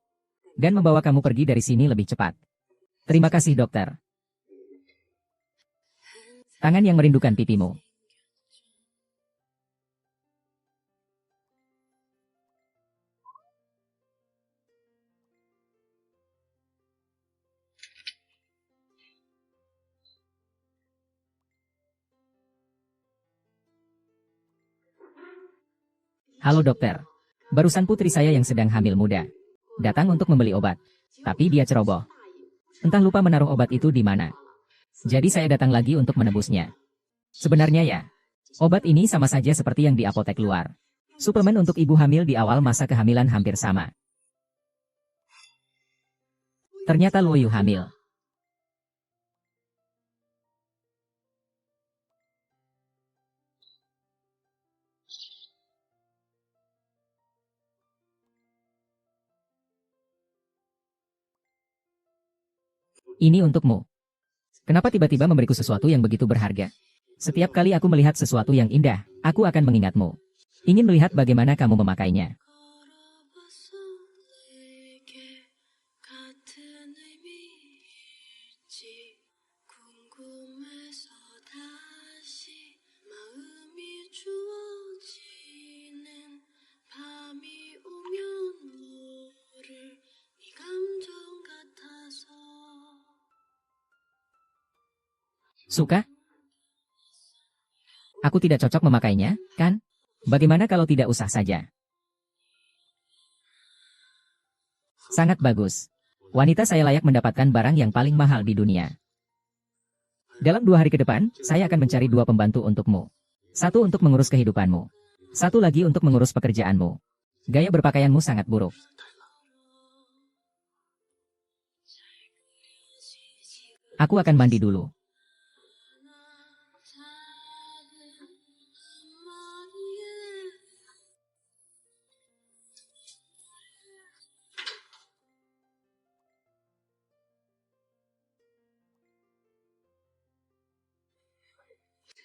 Dan membawa kamu pergi dari sini lebih cepat. Terima kasih dokter. Tangan yang merindukan pipimu. Halo dokter. Barusan putri saya yang sedang hamil muda datang untuk membeli obat. Tapi dia ceroboh. Entah lupa menaruh obat itu di mana. Jadi saya datang lagi untuk menebusnya. Sebenarnya ya, obat ini sama saja seperti yang di apotek luar. Suplemen untuk ibu hamil di awal masa kehamilan hampir sama. Ternyata Luo Yu hamil. Ini untukmu. Kenapa tiba-tiba memberiku sesuatu yang begitu berharga? Setiap kali aku melihat sesuatu yang indah, aku akan mengingatmu. Ingin melihat bagaimana kamu memakainya. Suka? Aku tidak cocok memakainya, kan? Bagaimana kalau tidak usah saja? Sangat bagus. Wanita saya layak mendapatkan barang yang paling mahal di dunia. Dalam 2 hari ke depan, saya akan mencari 2 pembantu untukmu. 1 untuk mengurus kehidupanmu. 1 lagi untuk mengurus pekerjaanmu. Gaya berpakaianmu sangat buruk. Aku akan mandi dulu.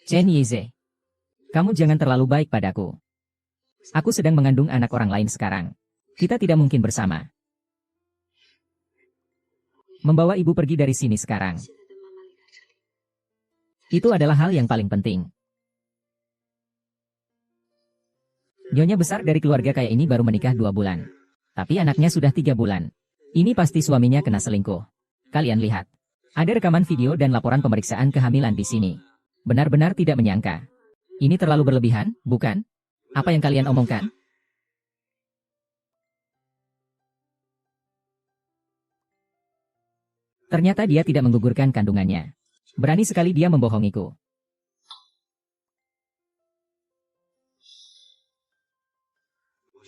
Chen Yize, kamu jangan terlalu baik padaku. Aku sedang mengandung anak orang lain sekarang. Kita tidak mungkin bersama. Membawa ibu pergi dari sini sekarang. Itu adalah hal yang paling penting. Nyonya besar dari keluarga kaya ini baru menikah 2 bulan. Tapi anaknya sudah 3 bulan. Ini pasti suaminya kena selingkuh. Kalian lihat. Ada rekaman video dan laporan pemeriksaan kehamilan di sini. Benar-benar tidak menyangka. Ini terlalu berlebihan, bukan? Apa yang kalian omongkan? Ternyata dia tidak menggugurkan kandungannya. Berani sekali dia membohongiku.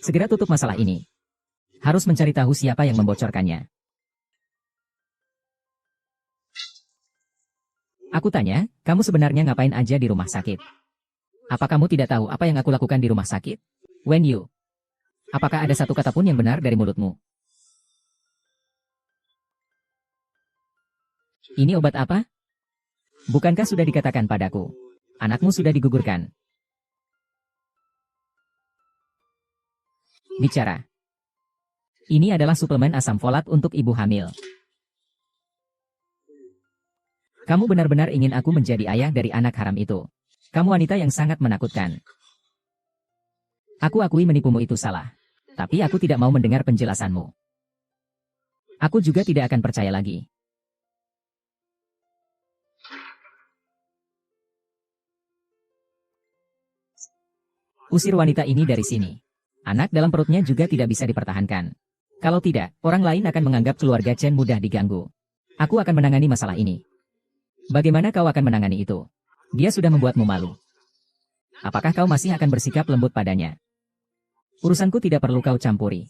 Segera tutup masalah ini. Harus mencari tahu siapa yang membocorkannya. Aku tanya, kamu sebenarnya ngapain aja di rumah sakit? Apa kamu tidak tahu apa yang aku lakukan di rumah sakit? Wen Yu, apakah ada satu kata pun yang benar dari mulutmu? Ini obat apa? Bukankah sudah dikatakan padaku? Anakmu sudah digugurkan. Bicara. Ini adalah suplemen asam folat untuk ibu hamil. Kamu benar-benar ingin aku menjadi ayah dari anak haram itu. Kamu wanita yang sangat menakutkan. Aku akui menipumu itu salah. Tapi aku tidak mau mendengar penjelasanmu. Aku juga tidak akan percaya lagi. Usir wanita ini dari sini. Anak dalam perutnya juga tidak bisa dipertahankan. Kalau tidak, orang lain akan menganggap keluarga Chen mudah diganggu. Aku akan menangani masalah ini. Bagaimana kau akan menangani itu? Dia sudah membuatmu malu. Apakah kau masih akan bersikap lembut padanya? Urusanku tidak perlu kau campuri.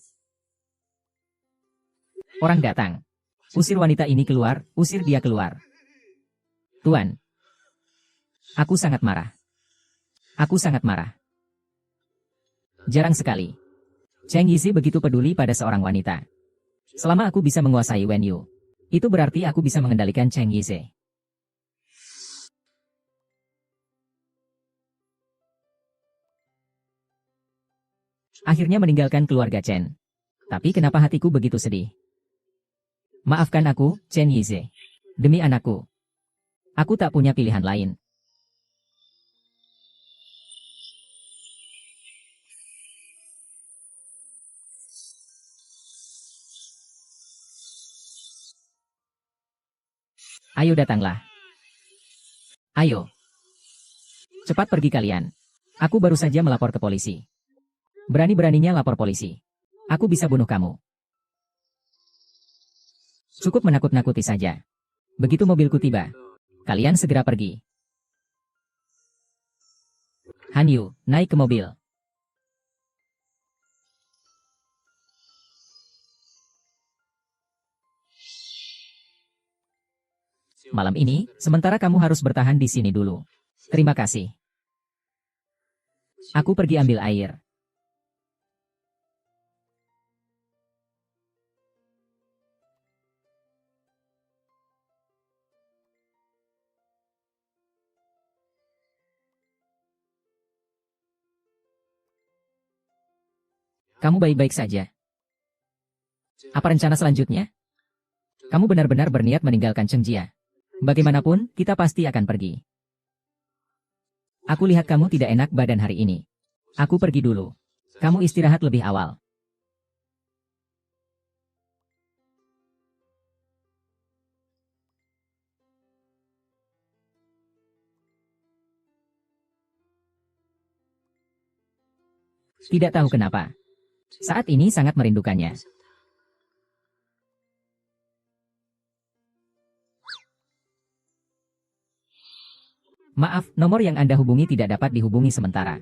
Orang datang. Usir wanita ini keluar, usir dia keluar. Tuan. Aku sangat marah. Aku sangat marah. Jarang sekali Cheng Yizi begitu peduli pada seorang wanita. Selama aku bisa menguasai Wen Yu, itu berarti aku bisa mengendalikan Cheng Yizi. Akhirnya meninggalkan keluarga Chen. Tapi kenapa hatiku begitu sedih? Maafkan aku, Chen Yizi. Demi anakku. Aku tak punya pilihan lain. Ayo datanglah. Ayo. Cepat pergi kalian. Aku baru saja melapor ke polisi. Berani-beraninya lapor polisi. Aku bisa bunuh kamu. Cukup menakut-nakuti saja. Begitu mobilku tiba, kalian segera pergi. Han Yu, naik ke mobil. Malam ini, sementara kamu harus bertahan di sini dulu. Terima kasih. Aku pergi ambil air. Kamu baik-baik saja. Apa rencana selanjutnya? Kamu benar-benar berniat meninggalkan Cheng Jia. Bagaimanapun, kita pasti akan pergi. Aku lihat kamu tidak enak badan hari ini. Aku pergi dulu. Kamu istirahat lebih awal. Tidak tahu kenapa. Saat ini sangat merindukannya. Maaf, nomor yang Anda hubungi tidak dapat dihubungi sementara.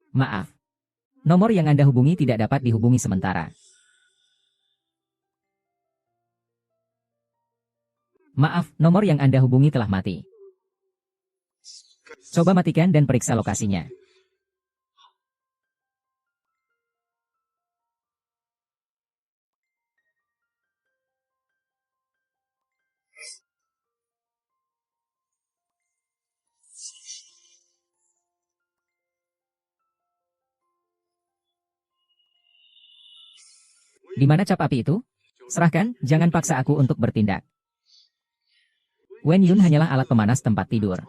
Maaf. Nomor yang Anda hubungi tidak dapat dihubungi sementara. Maaf, nomor yang Anda hubungi telah mati. Coba matikan dan periksa lokasinya. Di mana cap api itu? Serahkan, jangan paksa aku untuk bertindak. Wen Yun hanyalah alat pemanas tempat tidur.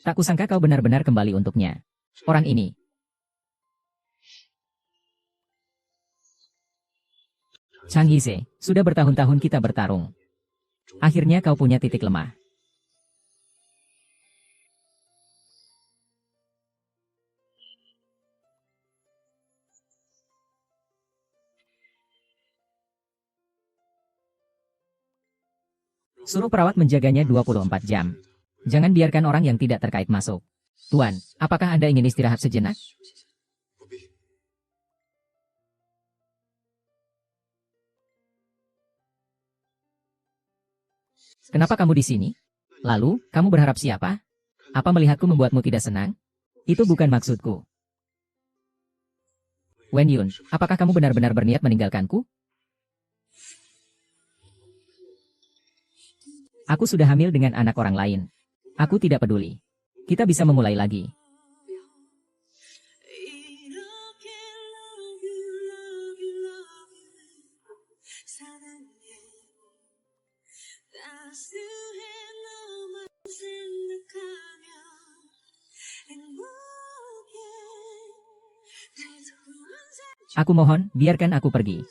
Tak kusangka kau benar-benar kembali untuknya. Orang ini. Chang Yize, sudah bertahun-tahun kita bertarung. Akhirnya kau punya titik lemah. Suruh perawat menjaganya 24 jam. Jangan biarkan orang yang tidak terkait masuk. Tuan, apakah Anda ingin istirahat sejenak? Kenapa kamu di sini? Lalu, kamu berharap siapa? Apa melihatku membuatmu tidak senang? Itu bukan maksudku. Wen Yun, apakah kamu benar-benar berniat meninggalkanku? Aku sudah hamil dengan anak orang lain. Aku tidak peduli. Kita bisa memulai lagi. Aku mohon, biarkan aku pergi.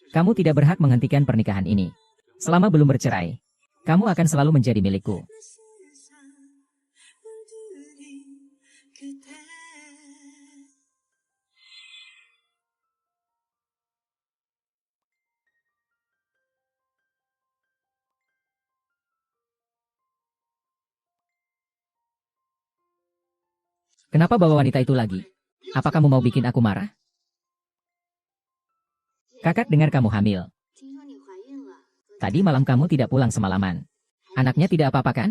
Kamu tidak berhak menghentikan pernikahan ini. Selama belum bercerai, kamu akan selalu menjadi milikku. Kenapa bawa wanita itu lagi? Apa kamu mau bikin aku marah? Kakak dengar kamu hamil. Tadi malam kamu tidak pulang semalaman. Anaknya tidak apa-apa kan?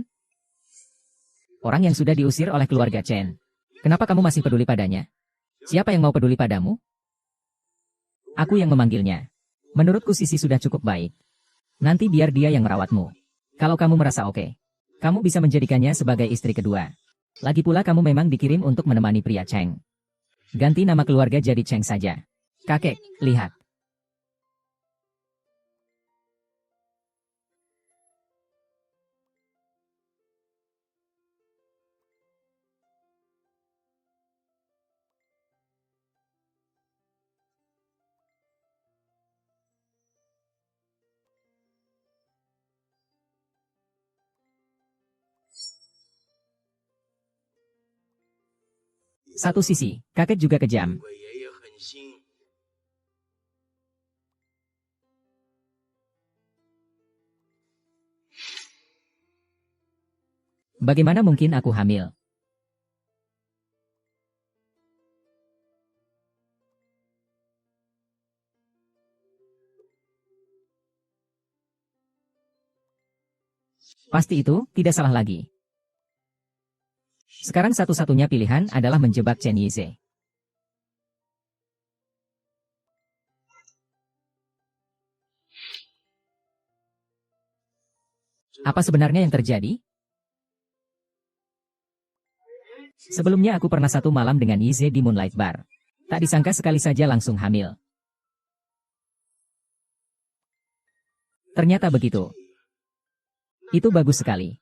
Orang yang sudah diusir oleh keluarga Chen. Kenapa kamu masih peduli padanya? Siapa yang mau peduli padamu? Aku yang memanggilnya. Menurutku Sisi sudah cukup baik. Nanti biar dia yang merawatmu. Kalau kamu merasa oke, kamu bisa menjadikannya sebagai istri kedua. Lagi pula kamu memang dikirim untuk menemani pria Cheng. Ganti nama keluarga jadi Cheng saja. Kakek, lihat. Satu sisi, kakek juga kejam. Bagaimana mungkin aku hamil? Pasti itu, tidak salah lagi. Sekarang satu-satunya pilihan adalah menjebak Chen Yize. Apa sebenarnya yang terjadi? Sebelumnya aku pernah satu malam dengan Yize di Moonlight Bar. Tak disangka sekali saja langsung hamil. Ternyata begitu. Itu bagus sekali.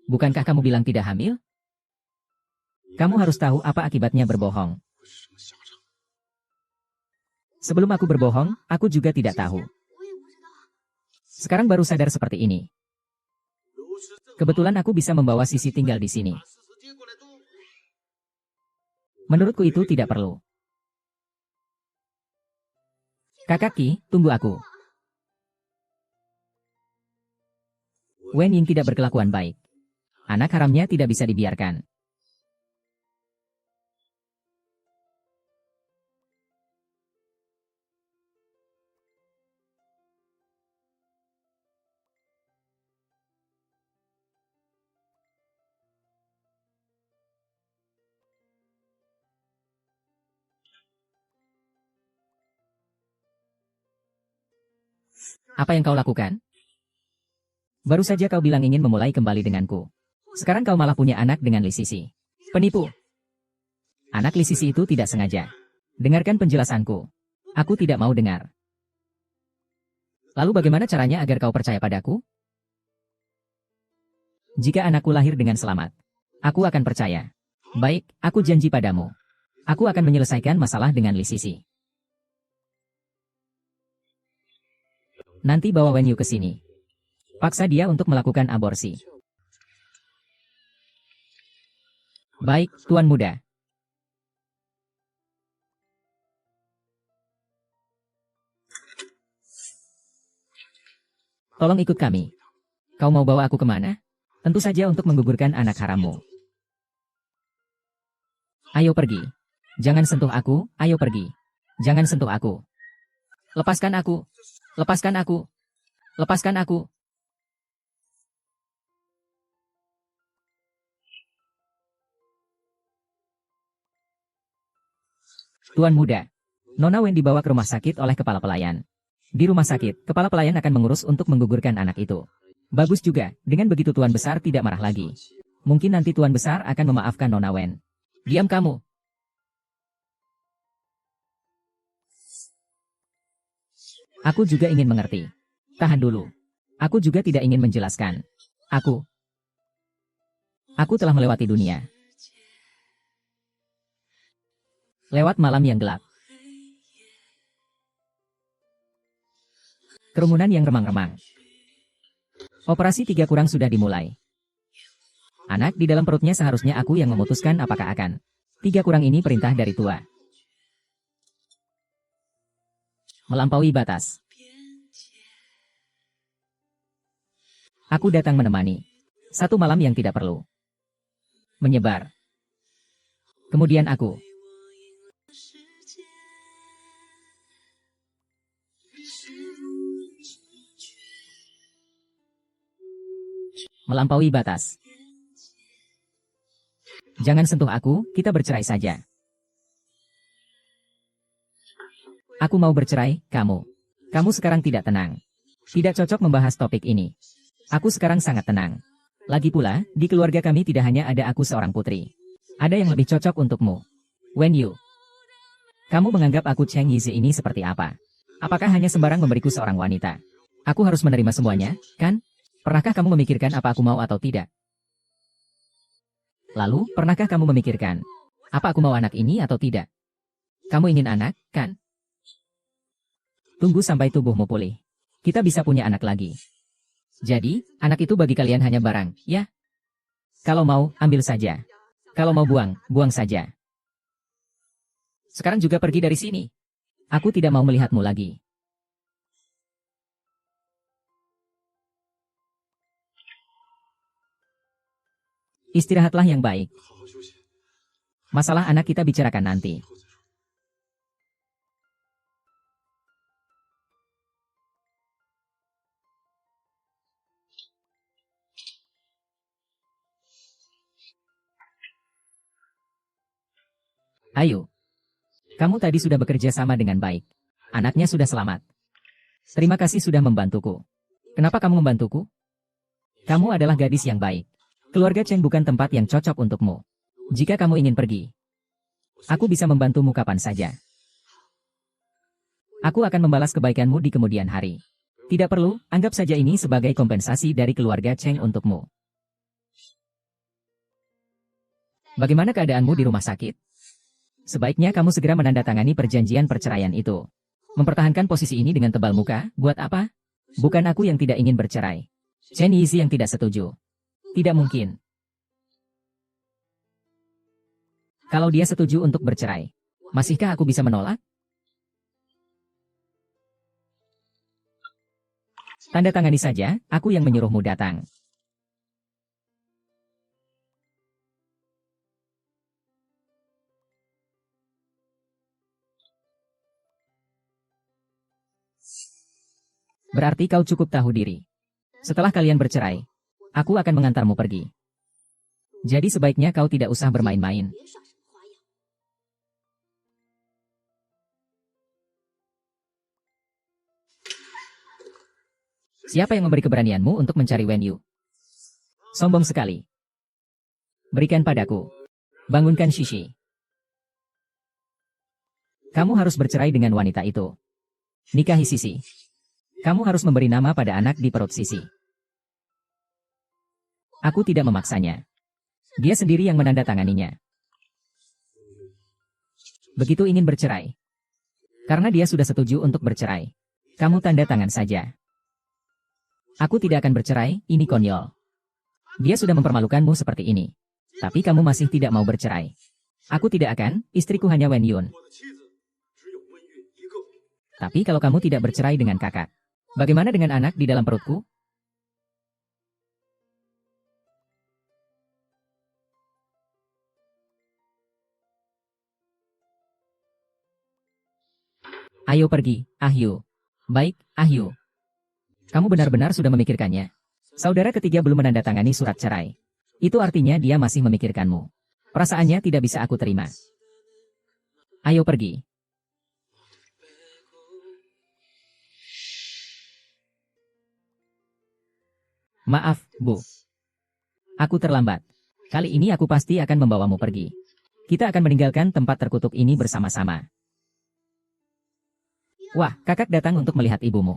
Bukankah kamu bilang tidak hamil? Kamu harus tahu apa akibatnya berbohong. Sebelum aku berbohong, aku juga tidak tahu. Sekarang baru sadar seperti ini. Kebetulan aku bisa membawa Sisi tinggal di sini. Menurutku itu tidak perlu. Kakak Qi, tunggu aku. Wen Ying tidak berkelakuan baik. Anak haramnya tidak bisa dibiarkan. Apa yang kau lakukan? Baru saja kau bilang ingin memulai kembali denganku. Sekarang kau malah punya anak dengan Li Sisi. Penipu. Anak Li Sisi itu tidak sengaja. Dengarkan penjelasanku. Aku tidak mau dengar. Lalu bagaimana caranya agar kau percaya padaku? Jika anakku lahir dengan selamat, aku akan percaya. Baik, aku janji padamu. Aku akan menyelesaikan masalah dengan Li Sisi. Nanti bawa Wen Yu ke sini. Paksa dia untuk melakukan aborsi. Baik, Tuan Muda. Tolong ikut kami. Kau mau bawa aku kemana? Tentu saja untuk menggugurkan anak harammu. Ayo pergi. Jangan sentuh aku, ayo pergi. Jangan sentuh aku. Lepaskan aku. Lepaskan aku. Lepaskan aku. Tuan Muda. Nona Wen dibawa ke rumah sakit oleh kepala pelayan. Di rumah sakit, kepala pelayan akan mengurus untuk menggugurkan anak itu. Bagus juga, dengan begitu Tuan Besar tidak marah lagi. Mungkin nanti Tuan Besar akan memaafkan Nona Wen. Diam kamu. Aku juga ingin mengerti. Tahan dulu. Aku juga tidak ingin menjelaskan. Aku telah melewati dunia. Lewat malam yang gelap. Kerumunan yang remang-remang. Operasi 3 kurang sudah dimulai. Anak di dalam perutnya seharusnya aku yang memutuskan apakah akan. 3 kurang ini perintah dari tua. Melampaui batas. Aku datang menemani. Satu malam yang tidak perlu menyebar. Kemudian aku melampaui batas. Jangan sentuh aku, kita bercerai saja. Aku mau bercerai, kamu. Kamu sekarang tidak tenang. Tidak cocok membahas topik ini. Aku sekarang sangat tenang. Lagi pula, di keluarga kami tidak hanya ada aku seorang putri. Ada yang lebih cocok untukmu. Wen Yu. Kamu menganggap aku Cheng Yizi ini seperti apa? Apakah hanya sembarang memberiku seorang wanita? Aku harus menerima semuanya, kan? Pernahkah kamu memikirkan apa aku mau atau tidak? Lalu, pernahkah kamu memikirkan, apa aku mau anak ini atau tidak? Kamu ingin anak, kan? Tunggu sampai tubuhmu pulih. Kita bisa punya anak lagi. Jadi, anak itu bagi kalian hanya barang, ya? Kalau mau, ambil saja. Kalau mau buang, buang saja. Sekarang juga pergi dari sini. Aku tidak mau melihatmu lagi. Istirahatlah yang baik. Masalah anak kita bicarakan nanti. Ayo. Kamu tadi sudah bekerja sama dengan baik. Anaknya sudah selamat. Terima kasih sudah membantuku. Kenapa kamu membantuku? Kamu adalah gadis yang baik. Keluarga Cheng bukan tempat yang cocok untukmu. Jika kamu ingin pergi, aku bisa membantumu kapan saja. Aku akan membalas kebaikanmu di kemudian hari. Tidak perlu, anggap saja ini sebagai kompensasi dari keluarga Cheng untukmu. Bagaimana keadaanmu di rumah sakit? Sebaiknya kamu segera menandatangani perjanjian perceraian itu. Mempertahankan posisi ini dengan tebal muka, buat apa? Bukan aku yang tidak ingin bercerai. Chen Yizi yang tidak setuju. Tidak mungkin. Kalau dia setuju untuk bercerai, masihkah aku bisa menolak? Tanda tangani saja, aku yang menyuruhmu datang. Berarti kau cukup tahu diri. Setelah kalian bercerai, aku akan mengantarmu pergi. Jadi sebaiknya kau tidak usah bermain-main. Siapa yang memberi keberanianmu untuk mencari Wen Yu? Sombong sekali. Berikan padaku. Bangunkan Shishi. Kamu harus bercerai dengan wanita itu. Nikahi Sisi. Kamu harus memberi nama pada anak di perut Sisi. Aku tidak memaksanya. Dia sendiri yang menandatanganinya. Begitu ingin bercerai. Karena dia sudah setuju untuk bercerai. Kamu tanda tangan saja. Aku tidak akan bercerai, ini konyol. Dia sudah mempermalukanmu seperti ini. Tapi kamu masih tidak mau bercerai. Aku tidak akan, istriku hanya Wen Yun. Tapi kalau kamu tidak bercerai dengan kakak, bagaimana dengan anak di dalam perutku? Ayo pergi, Ahyu. Baik, Ahyu. Kamu benar-benar sudah memikirkannya. Saudara ketiga belum menandatangani surat cerai. Itu artinya dia masih memikirkanmu. Perasaannya tidak bisa aku terima. Ayo pergi. Maaf, Bu. Aku terlambat. Kali ini aku pasti akan membawamu pergi. Kita akan meninggalkan tempat terkutuk ini bersama-sama. Wah, kakak datang untuk melihat ibumu.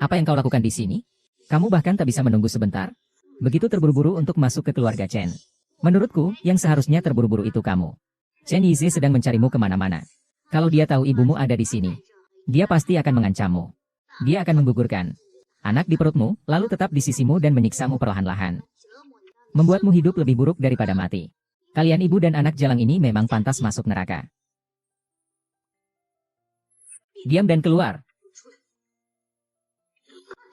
Apa yang kau lakukan di sini? Kamu bahkan tak bisa menunggu sebentar? Begitu terburu-buru untuk masuk ke keluarga Chen. Menurutku, yang seharusnya terburu-buru itu kamu. Chen Yizi sedang mencarimu kemana-mana. Kalau dia tahu ibumu ada di sini, dia pasti akan mengancammu. Dia akan menggugurkan anak di perutmu, lalu tetap di sisimu dan menyiksamu perlahan-lahan. Membuatmu hidup lebih buruk daripada mati. Kalian ibu dan anak jalang ini memang pantas masuk neraka. Diam dan keluar.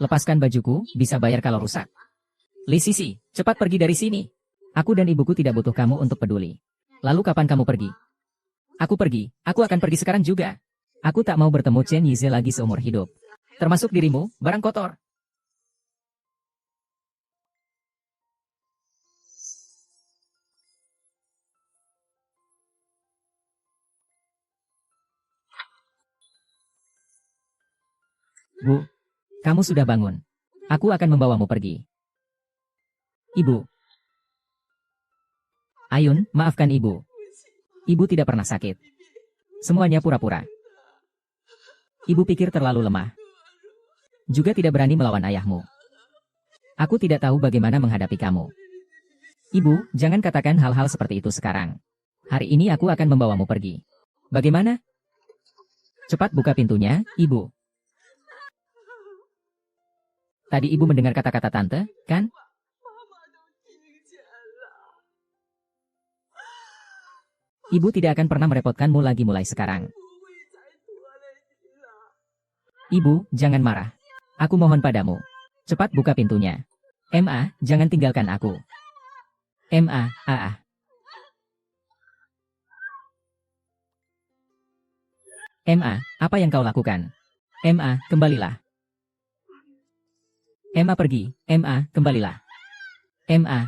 Lepaskan bajuku, bisa bayar kalau rusak. Li Sisi, cepat pergi dari sini. Aku dan ibuku tidak butuh kamu untuk peduli. Lalu kapan kamu pergi? Aku pergi, aku akan pergi sekarang juga. Aku tak mau bertemu Chen Yize lagi seumur hidup. Termasuk dirimu, barang kotor. Bu, kamu sudah bangun. Aku akan membawamu pergi. Ibu. Ayun, maafkan ibu. Ibu tidak pernah sakit. Semuanya pura-pura. Ibu pikir terlalu lemah. Juga tidak berani melawan ayahmu. Aku tidak tahu bagaimana menghadapi kamu. Ibu, jangan katakan hal-hal seperti itu sekarang. Hari ini aku akan membawamu pergi. Bagaimana? Cepat buka pintunya, ibu. Tadi ibu mendengar kata-kata tante, kan? Ibu tidak akan pernah merepotkanmu lagi mulai sekarang. Ibu, jangan marah. Aku mohon padamu. Cepat buka pintunya. Ma, jangan tinggalkan aku. Ma, Ma, apa yang kau lakukan? Ma, kembalilah. Ma pergi. Ma, kembalilah. Ma,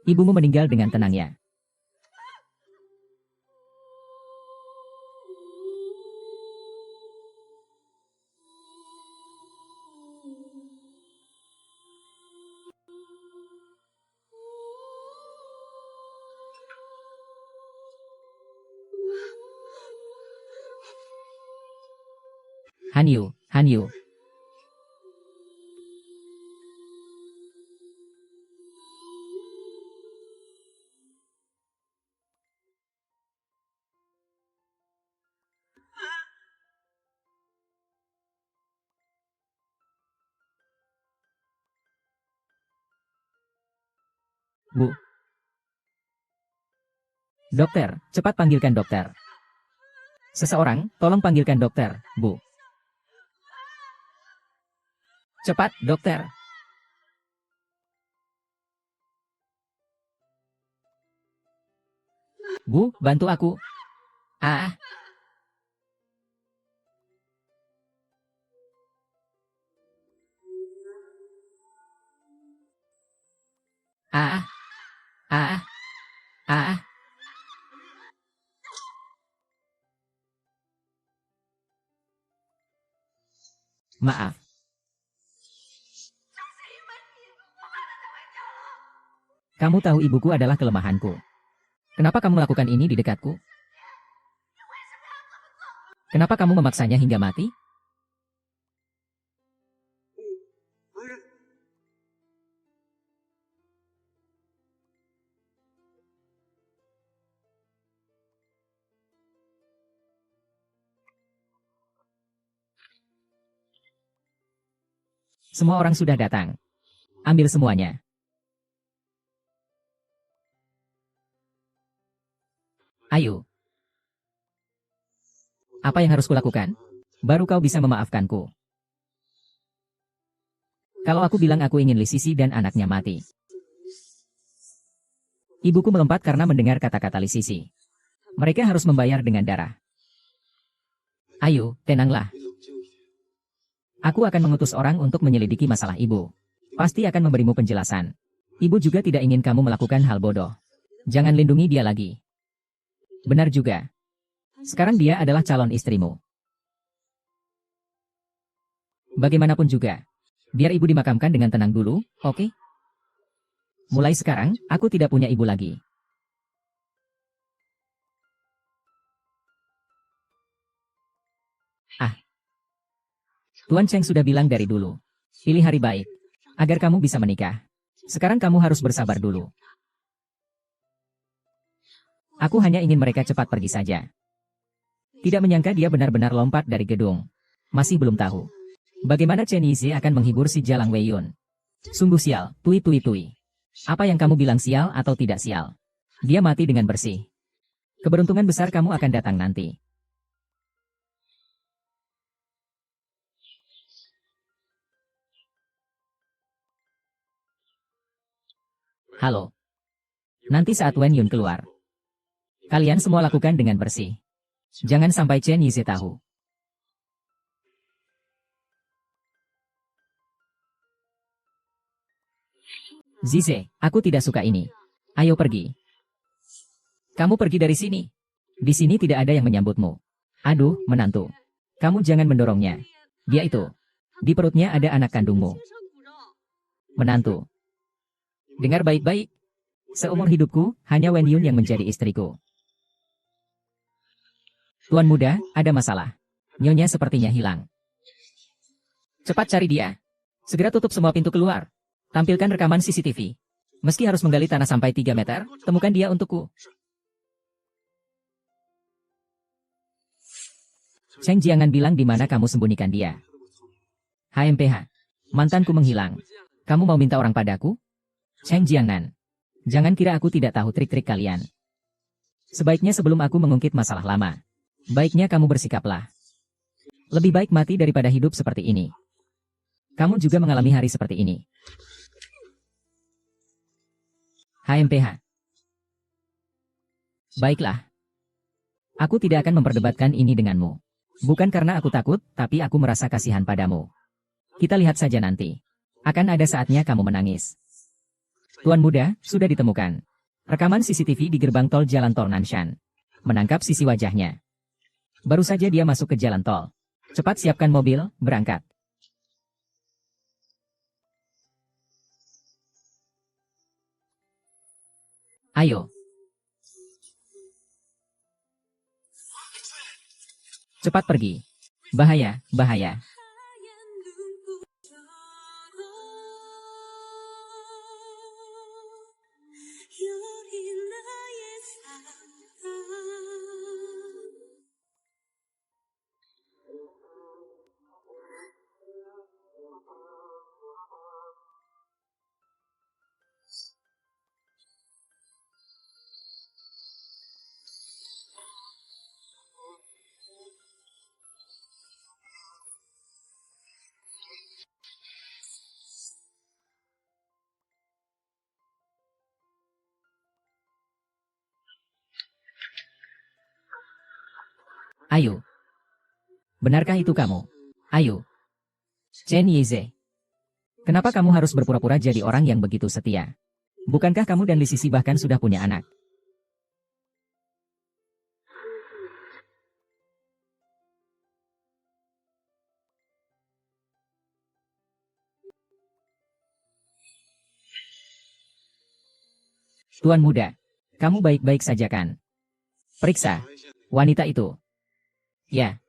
Ibumu meninggal dengan tenangnya. Hanyu, Hanyu. Bu. Dokter, cepat panggilkan dokter. Seseorang, tolong panggilkan dokter, Bu. Cepat, dokter. Bu, bantu aku. Ah. Ah. Ah. Ah. Maaf. Kamu tahu ibuku adalah kelemahanku. Kenapa kamu melakukan ini di dekatku? Kenapa kamu memaksanya hingga mati? Semua orang sudah datang. Ambil semuanya. Ayo. Apa yang harus kulakukan? Baru kau bisa memaafkanku. Kalau aku bilang aku ingin Li Sisi dan anaknya mati. Ibuku melompat karena mendengar kata-kata Li Sisi. Mereka harus membayar dengan darah. Ayo, tenanglah. Aku akan mengutus orang untuk menyelidiki masalah ibu. Pasti akan memberimu penjelasan. Ibu juga tidak ingin kamu melakukan hal bodoh. Jangan lindungi dia lagi. Benar juga. Sekarang dia adalah calon istrimu. Bagaimanapun juga. Biar ibu dimakamkan dengan tenang dulu, oke? Mulai sekarang, aku tidak punya ibu lagi. Ah. Tuan Cheng sudah bilang dari dulu. Pilih hari baik. Agar kamu bisa menikah. Sekarang kamu harus bersabar dulu. Aku hanya ingin mereka cepat pergi saja. Tidak menyangka dia benar-benar lompat dari gedung. Masih belum tahu. Bagaimana Chen Yize akan menghibur si Jalang Weiyun. Sungguh sial, tui tui tui. Apa yang kamu bilang sial atau tidak sial? Dia mati dengan bersih. Keberuntungan besar kamu akan datang nanti. Halo. Nanti saat Wen Yun keluar, kalian semua lakukan dengan bersih. Jangan sampai Chen Yize tahu. Zize, aku tidak suka ini. Ayo pergi. Kamu pergi dari sini. Di sini tidak ada yang menyambutmu. Aduh, menantu. Kamu jangan mendorongnya. Dia itu. Di perutnya ada anak kandungmu. Menantu. Dengar baik-baik. Seumur hidupku, hanya Wen Yun yang menjadi istriku. Tuan muda, ada masalah. Nyonya sepertinya hilang. Cepat cari dia. Segera tutup semua pintu keluar. Tampilkan rekaman CCTV. Meski harus menggali tanah sampai 3 meter, temukan dia untukku. Cheng jangan bilang di mana kamu sembunyikan dia. HMPH. Mantanku menghilang. Kamu mau minta orang padaku? Cheng Jiangnan. Jangan kira aku tidak tahu trik-trik kalian. Sebaiknya sebelum aku mengungkit masalah lama, baiknya kamu bersikaplah. Lebih baik mati daripada hidup seperti ini. Kamu juga mengalami hari seperti ini. HMPH. Baiklah. Aku tidak akan memperdebatkan ini denganmu. Bukan karena aku takut, tapi aku merasa kasihan padamu. Kita lihat saja nanti. Akan ada saatnya kamu menangis. Tuan muda, sudah ditemukan. Rekaman CCTV di gerbang tol Jalan Tol Nanshan. Menangkap sisi wajahnya. Baru saja dia masuk ke jalan tol. Cepat siapkan mobil, berangkat. Ayo. Cepat pergi. Bahaya, bahaya. Ayo. Benarkah itu kamu? Ayo. Chen Yize. Kenapa kamu harus berpura-pura jadi orang yang begitu setia? Bukankah kamu dan Li Sisi bahkan sudah punya anak? Tuan muda, kamu baik-baik saja kan? Periksa. Wanita itu. Ya.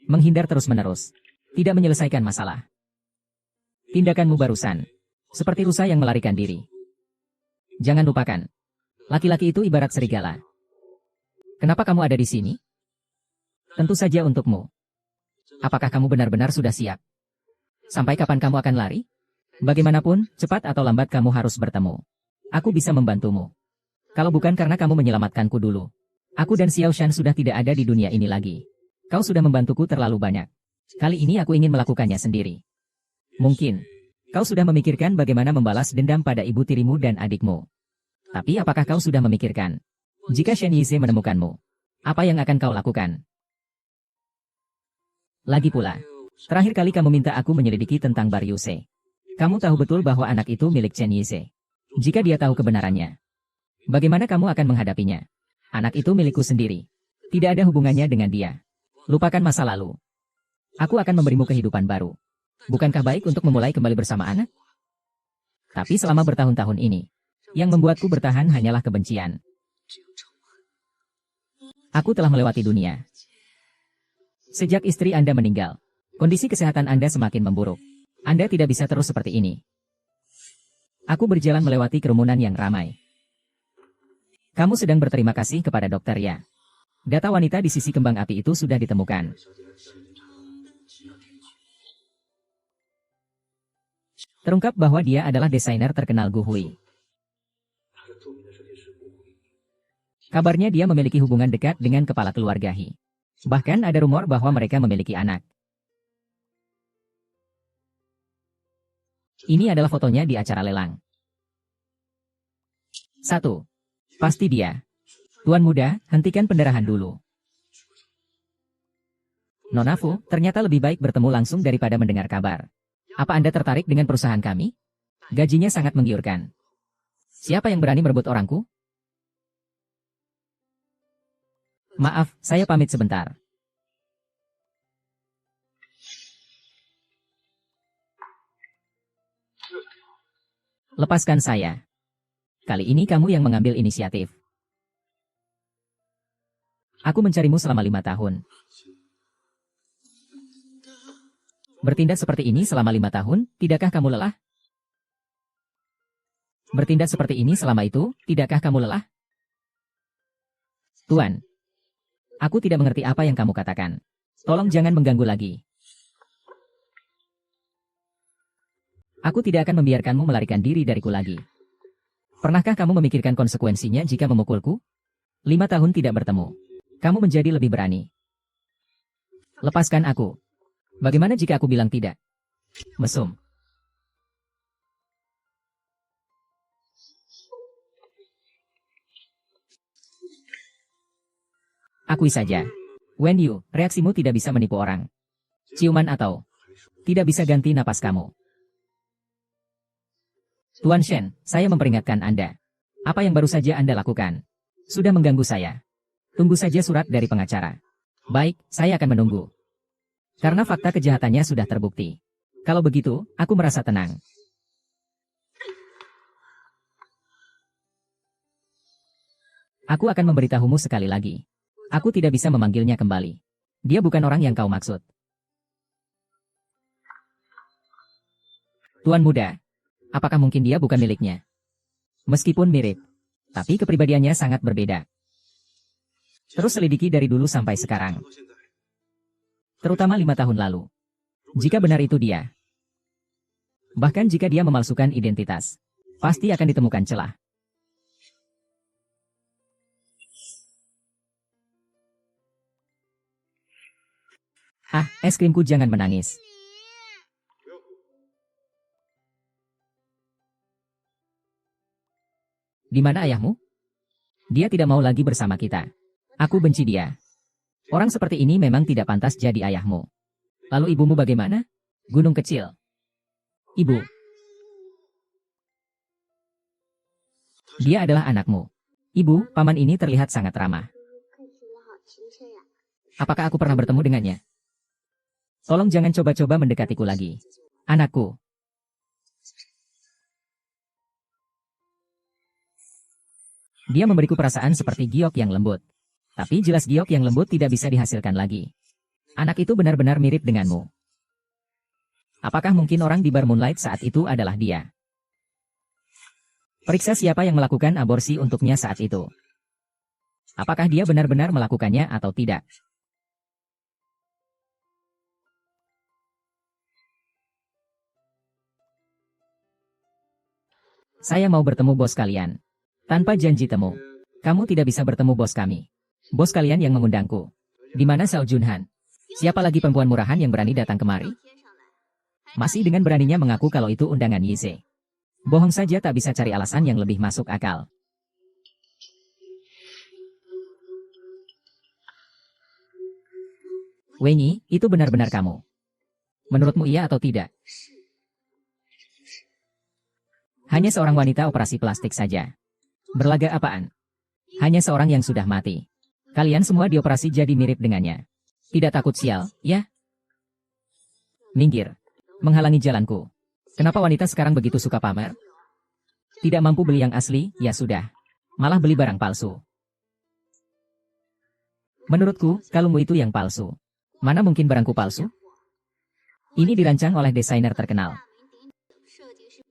Menghindar terus-menerus. Tidak menyelesaikan masalah. Tindakanmu barusan. Seperti rusa yang melarikan diri. Jangan lupakan. Laki-laki itu ibarat serigala. Kenapa kamu ada di sini? Tentu saja untukmu. Apakah kamu benar-benar sudah siap? Sampai kapan kamu akan lari? Bagaimanapun, cepat atau lambat kamu harus bertemu. Aku bisa membantumu. Kalau bukan karena kamu menyelamatkanku dulu. Aku dan Xiao Shan sudah tidak ada di dunia ini lagi. Kau sudah membantuku terlalu banyak. Kali ini aku ingin melakukannya sendiri. Mungkin. Kau sudah memikirkan bagaimana membalas dendam pada ibu tirimu dan adikmu. Tapi apakah kau sudah memikirkan? Jika Shen Yize menemukanmu, apa yang akan kau lakukan? Lagi pula, terakhir kali kamu minta aku menyelidiki tentang Bar Yuse. Kamu tahu betul bahwa anak itu milik Chen Yize. Jika dia tahu kebenarannya, bagaimana kamu akan menghadapinya? Anak itu milikku sendiri. Tidak ada hubungannya dengan dia. Lupakan masa lalu. Aku akan memberimu kehidupan baru. Bukankah baik untuk memulai kembali bersama anak? Tapi selama bertahun-tahun ini, yang membuatku bertahan hanyalah kebencian. Aku telah melewati dunia. Sejak istri Anda meninggal, kondisi kesehatan Anda semakin memburuk. Anda tidak bisa terus seperti ini. Aku berjalan melewati kerumunan yang ramai. Kamu sedang berterima kasih kepada dokter ya. Data wanita di sisi kembang api itu sudah ditemukan. Terungkap bahwa dia adalah desainer terkenal Gu Hui. Kabarnya dia memiliki hubungan dekat dengan kepala keluarga He. Bahkan ada rumor bahwa mereka memiliki anak. Ini adalah fotonya di acara lelang. 1. Pasti dia. Tuan muda, hentikan pendarahan dulu. Nona Fu, ternyata lebih baik bertemu langsung daripada mendengar kabar. Apa Anda tertarik dengan perusahaan kami? Gajinya sangat menggiurkan. Siapa yang berani merebut orangku? Maaf, saya pamit sebentar. Lepaskan saya. Kali ini kamu yang mengambil inisiatif. Aku mencarimu selama 5 tahun. Bertindak seperti ini selama 5 tahun, tidakkah kamu lelah? Bertindak seperti ini selama itu, tidakkah kamu lelah? Tuan, aku tidak mengerti apa yang kamu katakan. Tolong jangan mengganggu lagi. Aku tidak akan membiarkanmu melarikan diri dariku lagi. Pernahkah kamu memikirkan konsekuensinya jika memukulku? 5 tahun tidak bertemu. Kamu menjadi lebih berani. Lepaskan aku. Bagaimana jika aku bilang tidak? Mesum. Akui saja. Wen Yu, reaksimu tidak bisa menipu orang. Ciuman atau tidak bisa ganti napas kamu. Tuan Shen, saya memperingatkan Anda. Apa yang baru saja Anda lakukan? Sudah mengganggu saya. Tunggu saja surat dari pengacara. Baik, saya akan menunggu. Karena fakta kejahatannya sudah terbukti. Kalau begitu, aku merasa tenang. Aku akan memberitahumu sekali lagi. Aku tidak bisa memanggilnya kembali. Dia bukan orang yang kau maksud. Tuan muda. Apakah mungkin dia bukan miliknya? Meskipun mirip, tapi kepribadiannya sangat berbeda. Terus selidiki dari dulu sampai sekarang. Terutama 5 tahun lalu. Jika benar itu dia. Bahkan jika dia memalsukan identitas, pasti akan ditemukan celah. Ah, es krimku jangan menangis. Di mana ayahmu? Dia tidak mau lagi bersama kita. Aku benci dia. Orang seperti ini memang tidak pantas jadi ayahmu. Lalu ibumu bagaimana? Gunung kecil. Ibu. Dia adalah anakmu. Ibu, paman ini terlihat sangat ramah. Apakah aku pernah bertemu dengannya? Tolong jangan coba-coba mendekatiku lagi. Anakku. Dia memberiku perasaan seperti giok yang lembut. Tapi jelas giok yang lembut tidak bisa dihasilkan lagi. Anak itu benar-benar mirip denganmu. Apakah mungkin orang di bar Moonlight saat itu adalah dia? Periksa siapa yang melakukan aborsi untuknya saat itu. Apakah dia benar-benar melakukannya atau tidak? Saya mau bertemu bos kalian. Tanpa janji temu. Kamu tidak bisa bertemu bos kami. Bos kalian yang mengundangku. Di mana Xiao Junhan? Siapa lagi perempuan murahan yang berani datang kemari? Masih dengan beraninya mengaku kalau itu undangan Yize. Bohong saja tak bisa cari alasan yang lebih masuk akal. Wenyi, itu benar-benar kamu. Menurutmu iya atau tidak? Hanya seorang wanita operasi plastik saja. Berlagak apaan? Hanya seorang yang sudah mati. Kalian semua dioperasi jadi mirip dengannya. Tidak takut sial, ya? Minggir. Menghalangi jalanku. Kenapa wanita sekarang begitu suka pamer? Tidak mampu beli yang asli, ya sudah. Malah beli barang palsu. Menurutku, kalungmu itu yang palsu. Mana mungkin barangku palsu? Ini dirancang oleh desainer terkenal.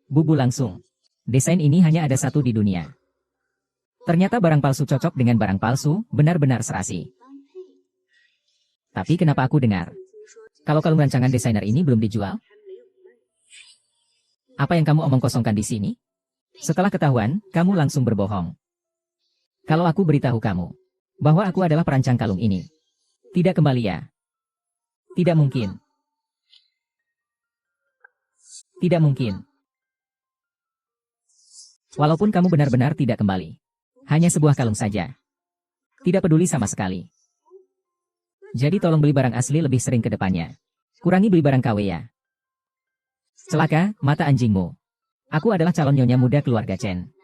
Bubu langsung. Desain ini hanya ada satu di dunia. Ternyata barang palsu cocok dengan barang palsu, benar-benar serasi. Tapi kenapa aku dengar? Kalau kalung rancangan desainer ini belum dijual? Apa yang kamu omong kosongkan di sini? Setelah ketahuan, kamu langsung berbohong. Kalau aku beritahu kamu bahwa aku adalah perancang kalung ini, tidak kembali ya? Tidak mungkin. Tidak mungkin. Walaupun kamu benar-benar tidak kembali. Hanya sebuah kalung saja. Tidak peduli sama sekali. Jadi tolong beli barang asli lebih sering ke depannya. Kurangi beli barang KW ya. Celaka, mata anjingmu. Aku adalah calon nyonya muda keluarga Chen.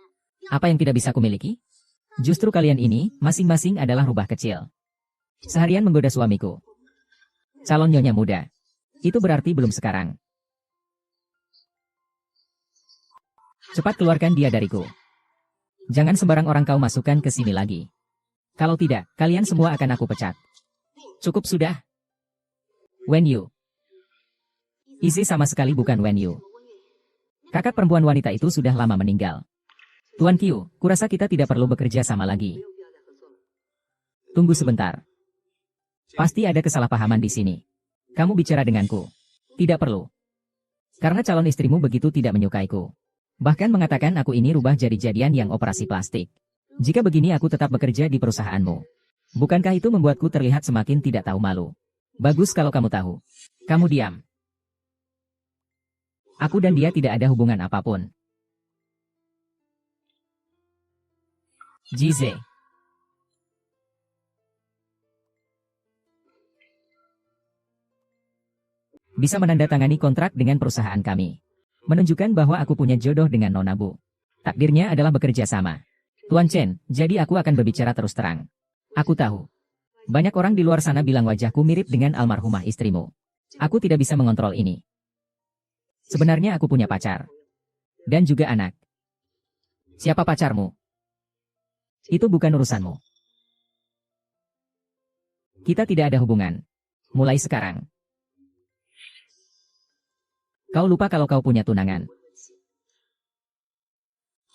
Apa yang tidak bisa kumiliki? Justru kalian ini, masing-masing adalah rubah kecil. Seharian menggoda suamiku. Calon nyonya muda. Itu berarti belum sekarang. Cepat keluarkan dia dariku. Jangan sembarang orang kau masukkan ke sini lagi. Kalau tidak, kalian semua akan aku pecat. Cukup sudah. Wen Yu. Isi sama sekali bukan Wen Yu. Kakak perempuan wanita itu sudah lama meninggal. Tuan Qiu, kurasa kita tidak perlu bekerja sama lagi. Tunggu sebentar. Pasti ada kesalahpahaman di sini. Kamu bicara denganku. Tidak perlu. Karena calon istrimu begitu tidak menyukaiku. Bahkan mengatakan aku ini rubah jadi-jadian yang operasi plastik. Jika begini aku tetap bekerja di perusahaanmu. Bukankah itu membuatku terlihat semakin tidak tahu malu? Bagus kalau kamu tahu. Kamu diam. Aku dan dia tidak ada hubungan apapun. Jize. Bisa menandatangani kontrak dengan perusahaan kami. Menunjukkan bahwa aku punya jodoh dengan Nona Bu. Takdirnya adalah bekerja sama. Tuan Chen, jadi aku akan berbicara terus terang. Aku tahu. Banyak orang di luar sana bilang wajahku mirip dengan almarhumah istrimu. Aku tidak bisa mengontrol ini. Sebenarnya aku punya pacar. Dan juga anak. Siapa pacarmu? Itu bukan urusanmu. Kita tidak ada hubungan. Mulai sekarang. Kau lupa kalau kau punya tunangan.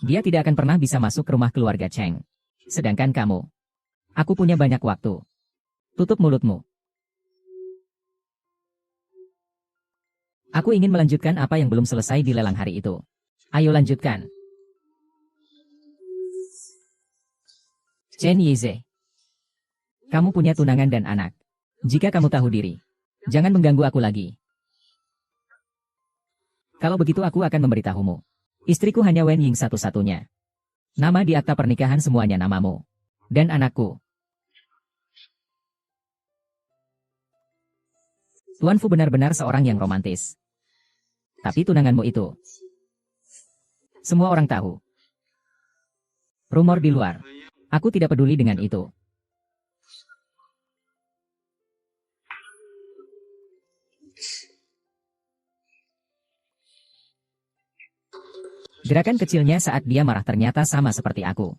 Dia tidak akan pernah bisa masuk ke rumah keluarga Cheng. Sedangkan kamu. Aku punya banyak waktu. Tutup mulutmu. Aku ingin melanjutkan apa yang belum selesai di lelang hari itu. Ayo lanjutkan. Chen Yize. Kamu punya tunangan dan anak. Jika kamu tahu diri, jangan mengganggu aku lagi. Kalau begitu aku akan memberitahumu. Istriku hanya Wen Ying satu-satunya. Nama di akta pernikahan semuanya namamu. Dan anakku. Tuan Fu benar-benar seorang yang romantis. Tapi tunanganmu itu. Semua orang tahu. Rumor di luar. Aku tidak peduli dengan itu. Gerakan kecilnya saat dia marah ternyata sama seperti aku.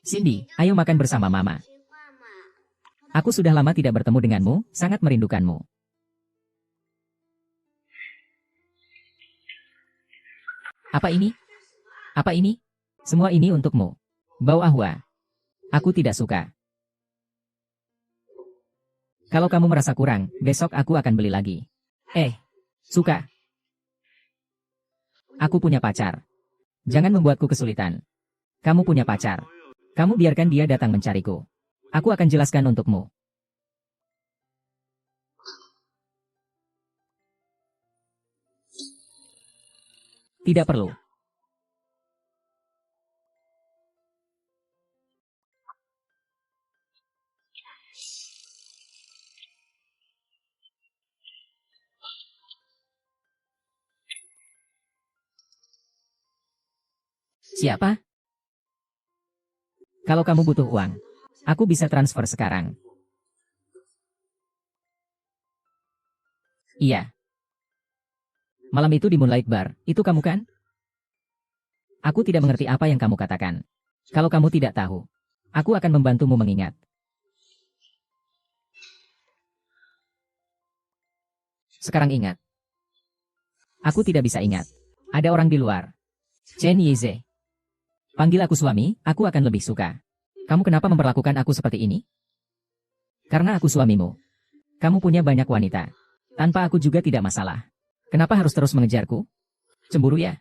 Cindy, ayo makan bersama Mama. Aku sudah lama tidak bertemu denganmu, sangat merindukanmu. Apa ini? Apa ini? Semua ini untukmu. Bau ahwa. Aku tidak suka. Kalau kamu merasa kurang, besok aku akan beli lagi. Suka. Aku punya pacar. Jangan membuatku kesulitan. Kamu punya pacar. Kamu biarkan dia datang mencariku. Aku akan jelaskan untukmu. Tidak perlu. Siapa? Kalau kamu butuh uang, aku bisa transfer sekarang. Iya. Malam itu di Moonlight Bar, itu kamu kan? Aku tidak mengerti apa yang kamu katakan. Kalau kamu tidak tahu, aku akan membantumu mengingat. Sekarang ingat. Aku tidak bisa ingat. Ada orang di luar. Chen Yize. Panggil aku suami, aku akan lebih suka. Kamu kenapa memperlakukan aku seperti ini? Karena aku suamimu. Kamu punya banyak wanita. Tanpa aku juga tidak masalah. Kenapa harus terus mengejarku? Cemburu ya?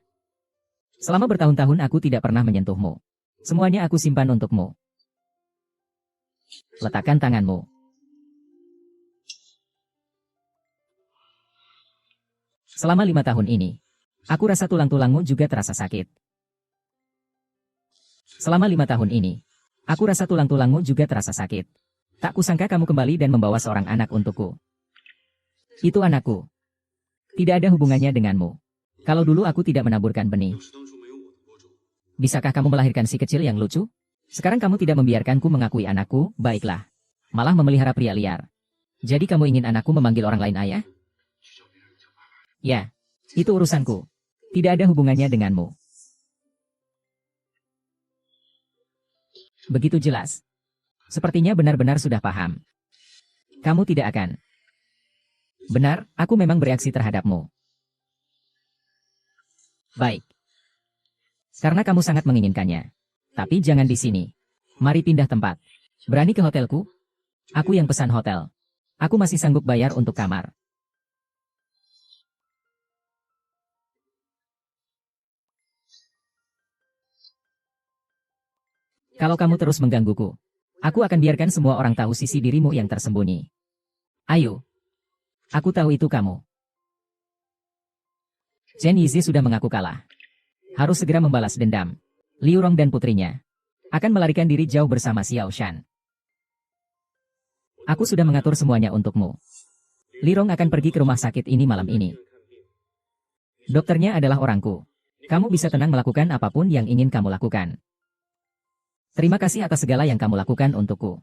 Selama bertahun-tahun aku tidak pernah menyentuhmu. Semuanya aku simpan untukmu. Letakkan tanganmu. Selama 5 tahun ini, aku rasa tulang-tulangmu juga terasa sakit. Selama 5 tahun ini, aku rasa tulang-tulangmu juga terasa sakit. Tak kusangka kamu kembali dan membawa seorang anak untukku. Itu anakku. Tidak ada hubungannya denganmu. Kalau dulu aku tidak menaburkan benih. Bisakah kamu melahirkan si kecil yang lucu? Sekarang kamu tidak membiarkanku mengakui anakku, baiklah. Malah memelihara pria liar. Jadi kamu ingin anakku memanggil orang lain ayah? Ya, itu urusanku. Tidak ada hubungannya denganmu. Begitu jelas. Sepertinya benar-benar sudah paham. Kamu tidak akan. Benar, aku memang bereaksi terhadapmu. Baik. Karena kamu sangat menginginkannya. Tapi jangan di sini. Mari pindah tempat. Berani ke hotelku? Aku yang pesan hotel. Aku masih sanggup bayar untuk kamar. Kalau kamu terus menggangguku, aku akan biarkan semua orang tahu sisi dirimu yang tersembunyi. Ayo. Aku tahu itu kamu. Chen Yizi sudah mengaku kalah. Harus segera membalas dendam. Liu Rong dan putrinya akan melarikan diri jauh bersama Xiao Shan. Aku sudah mengatur semuanya untukmu. Li Rong akan pergi ke rumah sakit ini malam ini. Dokternya adalah orangku. Kamu bisa tenang melakukan apapun yang ingin kamu lakukan. Terima kasih atas segala yang kamu lakukan untukku.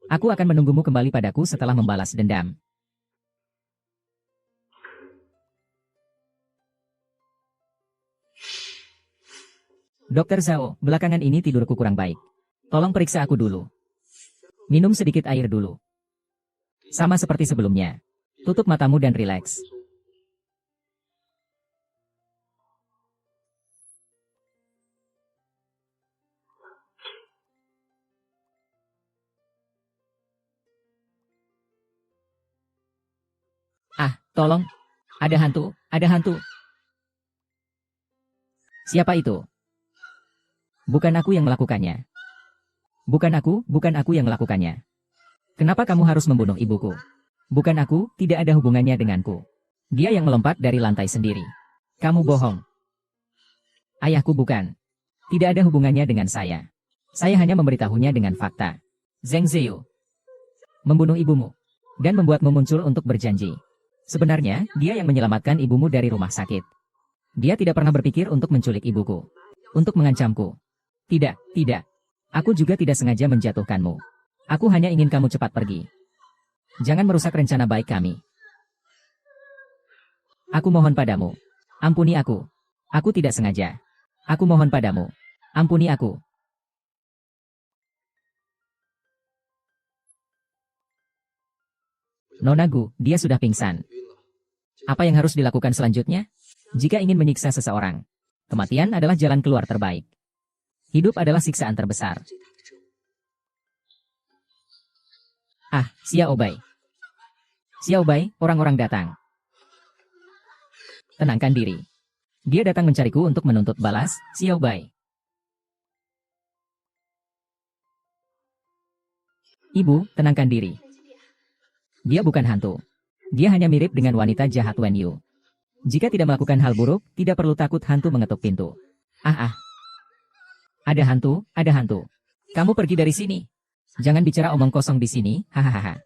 Aku akan menunggumu kembali padaku setelah membalas dendam. Dokter Zhao, belakangan ini tidurku kurang baik. Tolong periksa aku dulu. Minum sedikit air dulu. Sama seperti sebelumnya. Tutup matamu dan rileks. Ah, tolong. Ada hantu, ada hantu. Siapa itu? Bukan aku yang melakukannya. Bukan aku yang melakukannya. Kenapa kamu harus membunuh ibuku? Bukan aku, tidak ada hubungannya denganku. Dia yang melompat dari lantai sendiri. Kamu bohong. Ayahku bukan. Tidak ada hubungannya dengan saya. Saya hanya memberitahunya dengan fakta. Zheng Ziyu membunuh ibumu dan membuatmu muncul untuk berjanji. Sebenarnya, dia yang menyelamatkan ibumu dari rumah sakit. Dia tidak pernah berpikir untuk menculik ibuku. Untuk mengancamku. Tidak, tidak. Aku juga tidak sengaja menjatuhkanmu. Aku hanya ingin kamu cepat pergi. Jangan merusak rencana baik kami. Aku mohon padamu. Ampuni aku. Aku tidak sengaja. Aku mohon padamu. Ampuni aku. Nonagu, dia sudah pingsan. Apa yang harus dilakukan selanjutnya? Jika ingin menyiksa seseorang, kematian adalah jalan keluar terbaik. Hidup adalah siksaan terbesar. Ah, Xiao Bai. Xiao Bai, orang-orang datang. Tenangkan diri. Dia datang mencariku untuk menuntut balas, Xiao Bai. Ibu, tenangkan diri. Dia bukan hantu. Dia hanya mirip dengan wanita jahat Wen Yu. Jika tidak melakukan hal buruk, tidak perlu takut hantu mengetuk pintu. Ah. Ada hantu, ada hantu. Kamu pergi dari sini. Jangan bicara omong kosong di sini, hahaha.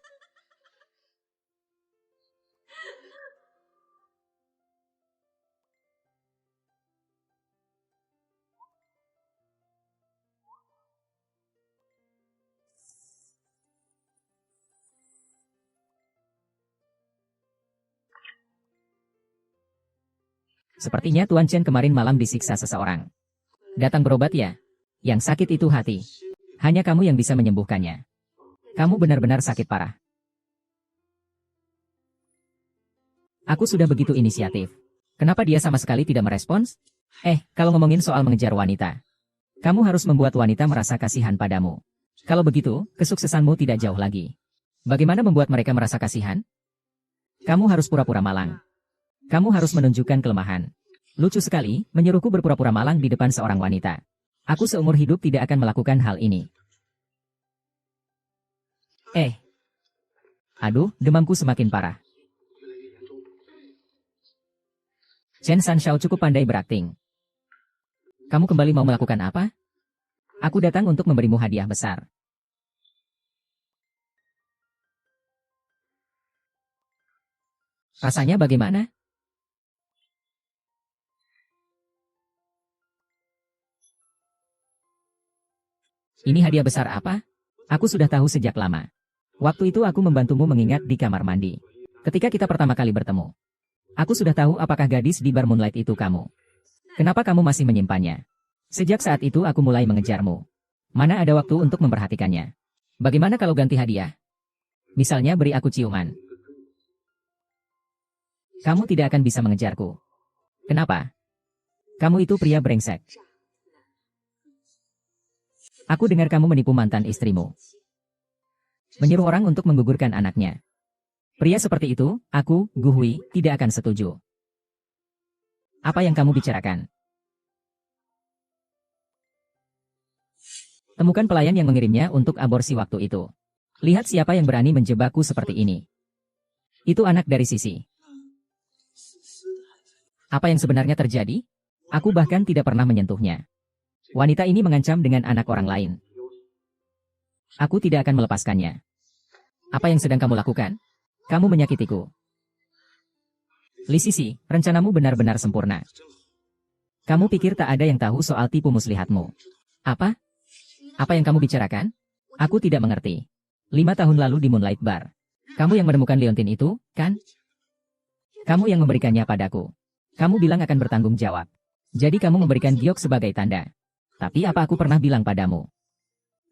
Sepertinya Tuan Chen kemarin malam disiksa seseorang. Datang berobat ya? Yang sakit itu hati. Hanya kamu yang bisa menyembuhkannya. Kamu benar-benar sakit parah. Aku sudah begitu inisiatif. Kenapa dia sama sekali tidak merespons? Kalau ngomongin soal mengejar wanita, kamu harus membuat wanita merasa kasihan padamu. Kalau begitu, kesuksesanmu tidak jauh lagi. Bagaimana membuat mereka merasa kasihan? Kamu harus pura-pura malang. Kamu harus menunjukkan kelemahan. Lucu sekali, menyuruhku berpura-pura malang di depan seorang wanita. Aku seumur hidup tidak akan melakukan hal ini. Aduh, demamku semakin parah. Chen Sanshao cukup pandai berakting. Kamu kembali mau melakukan apa? Aku datang untuk memberimu hadiah besar. Rasanya bagaimana? Ini hadiah besar apa? Aku sudah tahu sejak lama. Waktu itu aku membantumu mengingat di kamar mandi. Ketika kita pertama kali bertemu. Aku sudah tahu apakah gadis di bar Moonlight itu kamu. Kenapa kamu masih menyimpannya? Sejak saat itu aku mulai mengejarmu. Mana ada waktu untuk memperhatikannya? Bagaimana kalau ganti hadiah? Misalnya beri aku ciuman. Kamu tidak akan bisa mengejarku. Kenapa? Kamu itu pria brengsek. Aku dengar kamu menipu mantan istrimu. Menyuruh orang untuk menggugurkan anaknya. Pria seperti itu, aku, Gu Hui, tidak akan setuju. Apa yang kamu bicarakan? Temukan pelayan yang mengirimnya untuk aborsi waktu itu. Lihat siapa yang berani menjebakku seperti ini. Itu anak dari Sisi. Apa yang sebenarnya terjadi? Aku bahkan tidak pernah menyentuhnya. Wanita ini mengancam dengan anak orang lain. Aku tidak akan melepaskannya. Apa yang sedang kamu lakukan? Kamu menyakitiku. Li Sisi, rencanamu benar-benar sempurna. Kamu pikir tak ada yang tahu soal tipu muslihatmu? Apa? Apa yang kamu bicarakan? Aku tidak mengerti. 5 tahun lalu di Moonlight Bar. Kamu yang menemukan Leontin itu, kan? Kamu yang memberikannya padaku. Kamu bilang akan bertanggung jawab. Jadi kamu memberikan giok sebagai tanda. Tapi apa aku pernah bilang padamu?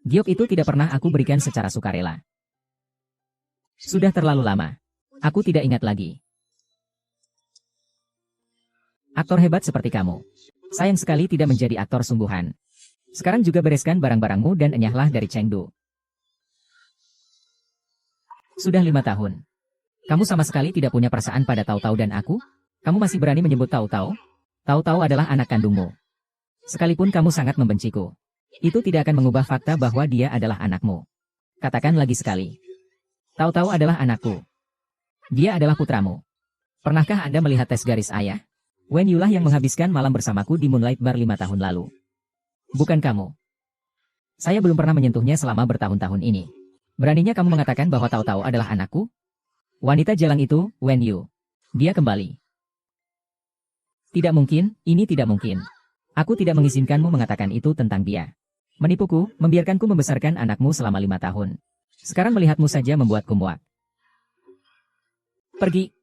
Giok itu tidak pernah aku berikan secara sukarela. Sudah terlalu lama. Aku tidak ingat lagi. Aktor hebat seperti kamu. Sayang sekali tidak menjadi aktor sungguhan. Sekarang juga bereskan barang-barangmu dan enyahlah dari Chengdu. Sudah 5 tahun. Kamu sama sekali tidak punya perasaan pada Tao Tao dan aku? Kamu masih berani menyebut Tao Tao? Tao Tao adalah anak kandungmu. Sekalipun kamu sangat membenciku, itu tidak akan mengubah fakta bahwa dia adalah anakmu. Katakan lagi sekali. Tao Tao adalah anakku. Dia adalah putramu. Pernahkah Anda melihat tes garis ayah? Wen Yulah yang menghabiskan malam bersamaku di Moonlight Bar 5 tahun lalu. Bukan kamu. Saya belum pernah menyentuhnya selama bertahun-tahun ini. Beraninya kamu mengatakan bahwa Tao Tao adalah anakku? Wanita jalang itu, Wen Yu. Dia kembali. Tidak mungkin, ini tidak mungkin. Aku tidak mengizinkanmu mengatakan itu tentang dia. Menipuku, membiarkanku membesarkan anakmu selama 5 tahun. Sekarang melihatmu saja membuatku muak. Pergi.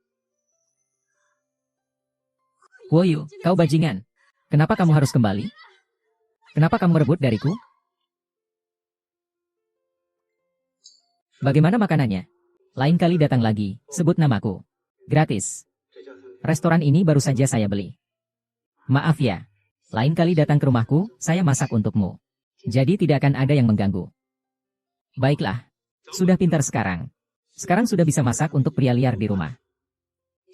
Woyu, kau bajingan. Kenapa kamu harus kembali? Kenapa kamu merebut dariku? Bagaimana makanannya? Lain kali datang lagi, sebut namaku. Gratis. Restoran ini baru saja saya beli. Maaf ya. Lain kali datang ke rumahku, saya masak untukmu. Jadi tidak akan ada yang mengganggu. Baiklah. Sudah pintar sekarang. Sekarang sudah bisa masak untuk pria liar di rumah.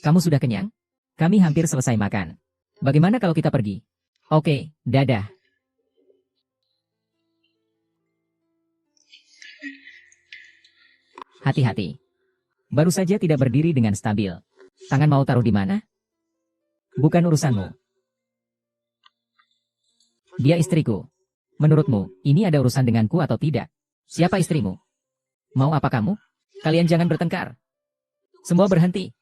Kamu sudah kenyang? Kami hampir selesai makan. Bagaimana kalau kita pergi? Oke, dadah. Hati-hati. Baru saja tidak berdiri dengan stabil. Tangan mau taruh di mana? Bukan urusanmu. Dia istriku. Menurutmu, ini ada urusan denganku atau tidak? Siapa istrimu? Mau apa kamu? Kalian jangan bertengkar. Semua berhenti.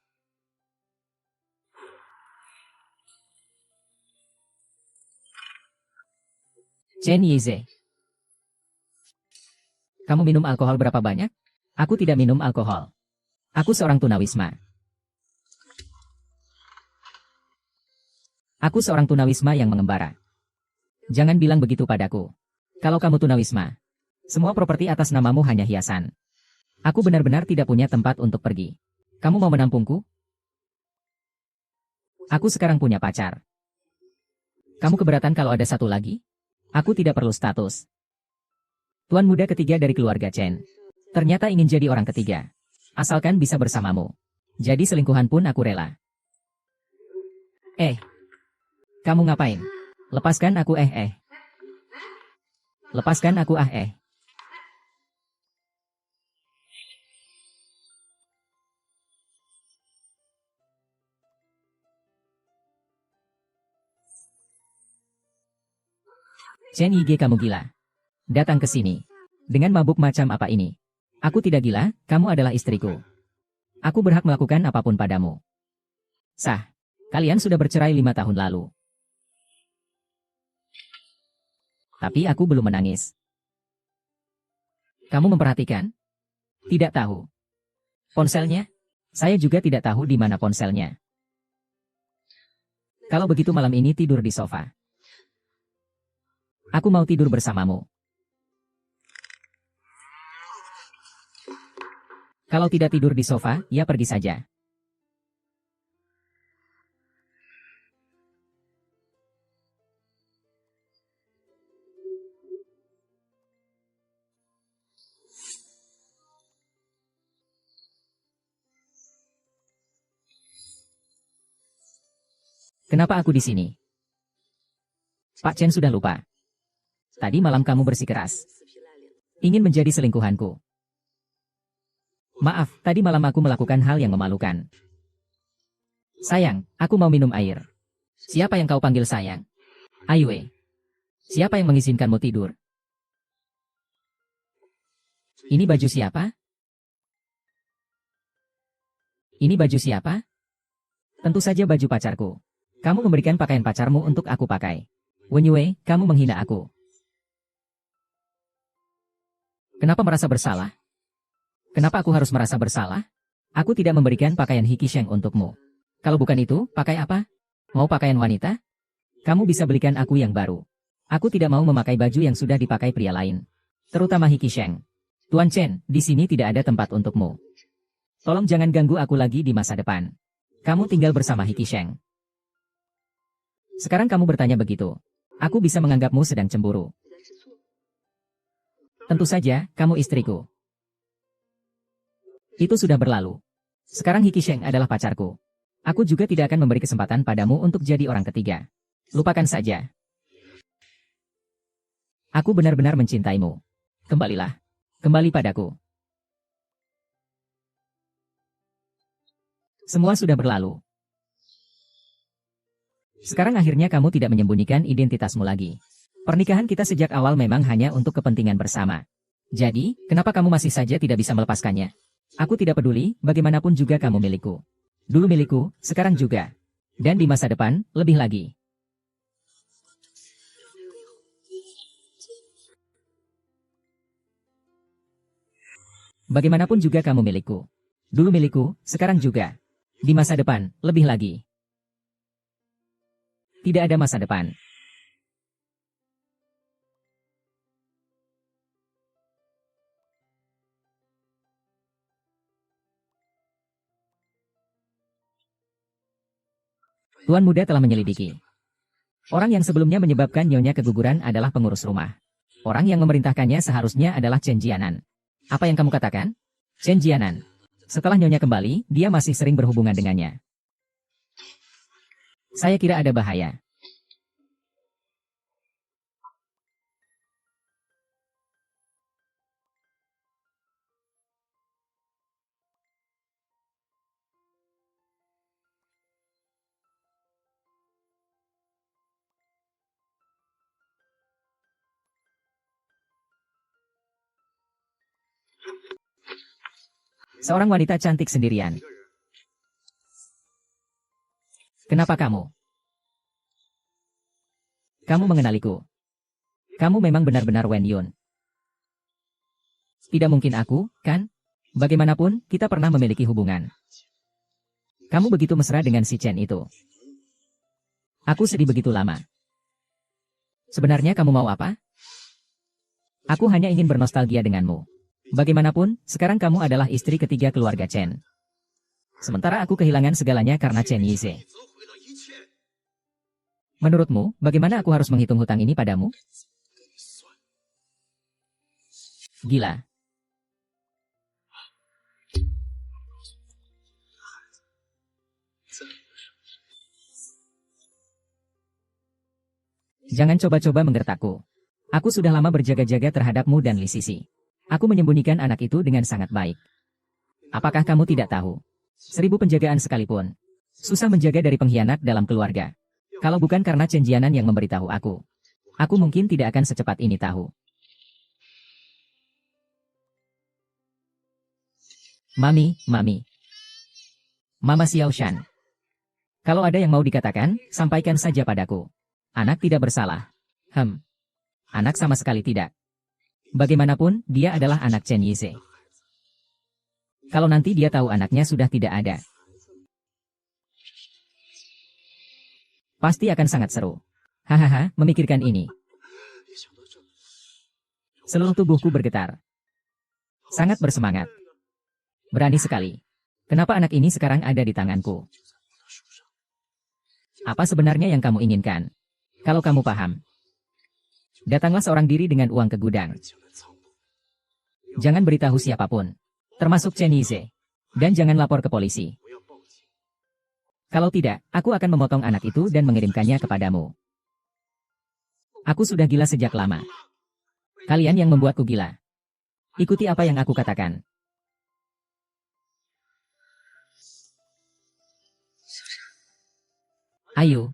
Chen Yize. Kamu minum alkohol berapa banyak? Aku tidak minum alkohol. Aku seorang tunawisma. Aku seorang tunawisma yang mengembara. Jangan bilang begitu padaku. Kalau kamu tunawisma, semua properti atas namamu hanya hiasan. Aku benar-benar tidak punya tempat untuk pergi. Kamu mau menampungku? Aku sekarang punya pacar. Kamu keberatan kalau ada satu lagi? Aku tidak perlu status. Tuan muda ketiga dari keluarga Chen. Ternyata ingin jadi orang ketiga. Asalkan bisa bersamamu. Jadi selingkuhan pun aku rela. Kamu ngapain? Lepaskan aku Lepaskan aku Chen Yige, kamu gila. Datang ke sini. Dengan mabuk macam apa ini? Aku tidak gila, kamu adalah istriku. Aku berhak melakukan apapun padamu. Sah. Kalian sudah bercerai 5 tahun lalu. Tapi aku belum menangis. Kamu memperhatikan? Tidak tahu. Ponselnya? Saya juga tidak tahu di mana ponselnya. Kalau begitu malam ini tidur di sofa. Aku mau tidur bersamamu. Kalau tidak tidur di sofa, ya pergi saja. Kenapa aku di sini? Pak Chen sudah lupa. Tadi malam kamu bersikeras. Ingin menjadi selingkuhanku. Maaf, tadi malam aku melakukan hal yang memalukan. Sayang, aku mau minum air. Siapa yang kau panggil sayang? Aiwei. Siapa yang mengizinkanmu tidur? Ini baju siapa? Ini baju siapa? Tentu saja baju pacarku. Kamu memberikan pakaian pacarmu untuk aku pakai. Wen Yue, kamu menghina aku. Kenapa merasa bersalah? Kenapa aku harus merasa bersalah? Aku tidak memberikan pakaian Hiki Sheng untukmu. Kalau bukan itu, pakai apa? Mau pakaian wanita? Kamu bisa belikan aku yang baru. Aku tidak mau memakai baju yang sudah dipakai pria lain. Terutama Hiki Sheng. Tuan Chen, di sini tidak ada tempat untukmu. Tolong jangan ganggu aku lagi di masa depan. Kamu tinggal bersama Hiki Sheng. Sekarang kamu bertanya begitu. Aku bisa menganggapmu sedang cemburu. Tentu saja, kamu istriku. Itu sudah berlalu. Sekarang Hiki Sheng adalah pacarku. Aku juga tidak akan memberi kesempatan padamu untuk jadi orang ketiga. Lupakan saja. Aku benar-benar mencintaimu. Kembalilah. Kembali padaku. Semua sudah berlalu. Sekarang akhirnya kamu tidak menyembunyikan identitasmu lagi. Pernikahan kita sejak awal memang hanya untuk kepentingan bersama. Jadi, kenapa kamu masih saja tidak bisa melepaskannya? Aku tidak peduli, bagaimanapun juga kamu milikku. Dulu milikku, sekarang juga. Dan di masa depan, lebih lagi. Bagaimanapun juga kamu milikku. Dulu milikku, sekarang juga. Di masa depan, lebih lagi. Tidak ada masa depan. Tuan muda telah menyelidiki. Orang yang sebelumnya menyebabkan Nyonya keguguran adalah pengurus rumah. Orang yang memerintahkannya seharusnya adalah Chen Jianan. Apa yang kamu katakan? Chen Jianan. Setelah Nyonya kembali, dia masih sering berhubungan dengannya. Saya kira ada bahaya. Seorang wanita cantik sendirian. Kenapa kamu? Kamu mengenaliku. Kamu memang benar-benar Wen Yun. Tidak mungkin aku, kan? Bagaimanapun, kita pernah memiliki hubungan. Kamu begitu mesra dengan si Chen itu. Aku sedih begitu lama. Sebenarnya kamu mau apa? Aku hanya ingin bernostalgia denganmu. Bagaimanapun, sekarang kamu adalah istri ketiga keluarga Chen. Sementara aku kehilangan segalanya karena Chen Yize. Menurutmu, bagaimana aku harus menghitung hutang ini padamu? Gila. Jangan coba-coba menggertakku. Aku sudah lama berjaga-jaga terhadapmu dan Li Sisi. Aku menyembunyikan anak itu dengan sangat baik. Apakah kamu tidak tahu? 1000 penjagaan sekalipun. Susah menjaga dari pengkhianat dalam keluarga. Kalau bukan karena Chen Jianan yang memberitahu aku mungkin tidak akan secepat ini tahu. Mami. Mama Xiao Shan. Kalau ada yang mau dikatakan, sampaikan saja padaku. Anak tidak bersalah. Anak sama sekali tidak. Bagaimanapun, dia adalah anak Chen Yize. Kalau nanti dia tahu anaknya sudah tidak ada, pasti akan sangat seru. Hahaha, memikirkan ini. Seluruh tubuhku bergetar. Sangat bersemangat. Berani sekali. Kenapa anak ini sekarang ada di tanganku? Apa sebenarnya yang kamu inginkan? Kalau kamu paham, datanglah seorang diri dengan uang ke gudang. Jangan beritahu siapapun, termasuk Chen Yize. Dan jangan lapor ke polisi. Kalau tidak, aku akan memotong anak itu dan mengirimkannya kepadamu. Aku sudah gila sejak lama. Kalian yang membuatku gila. Ikuti apa yang aku katakan. Ayo.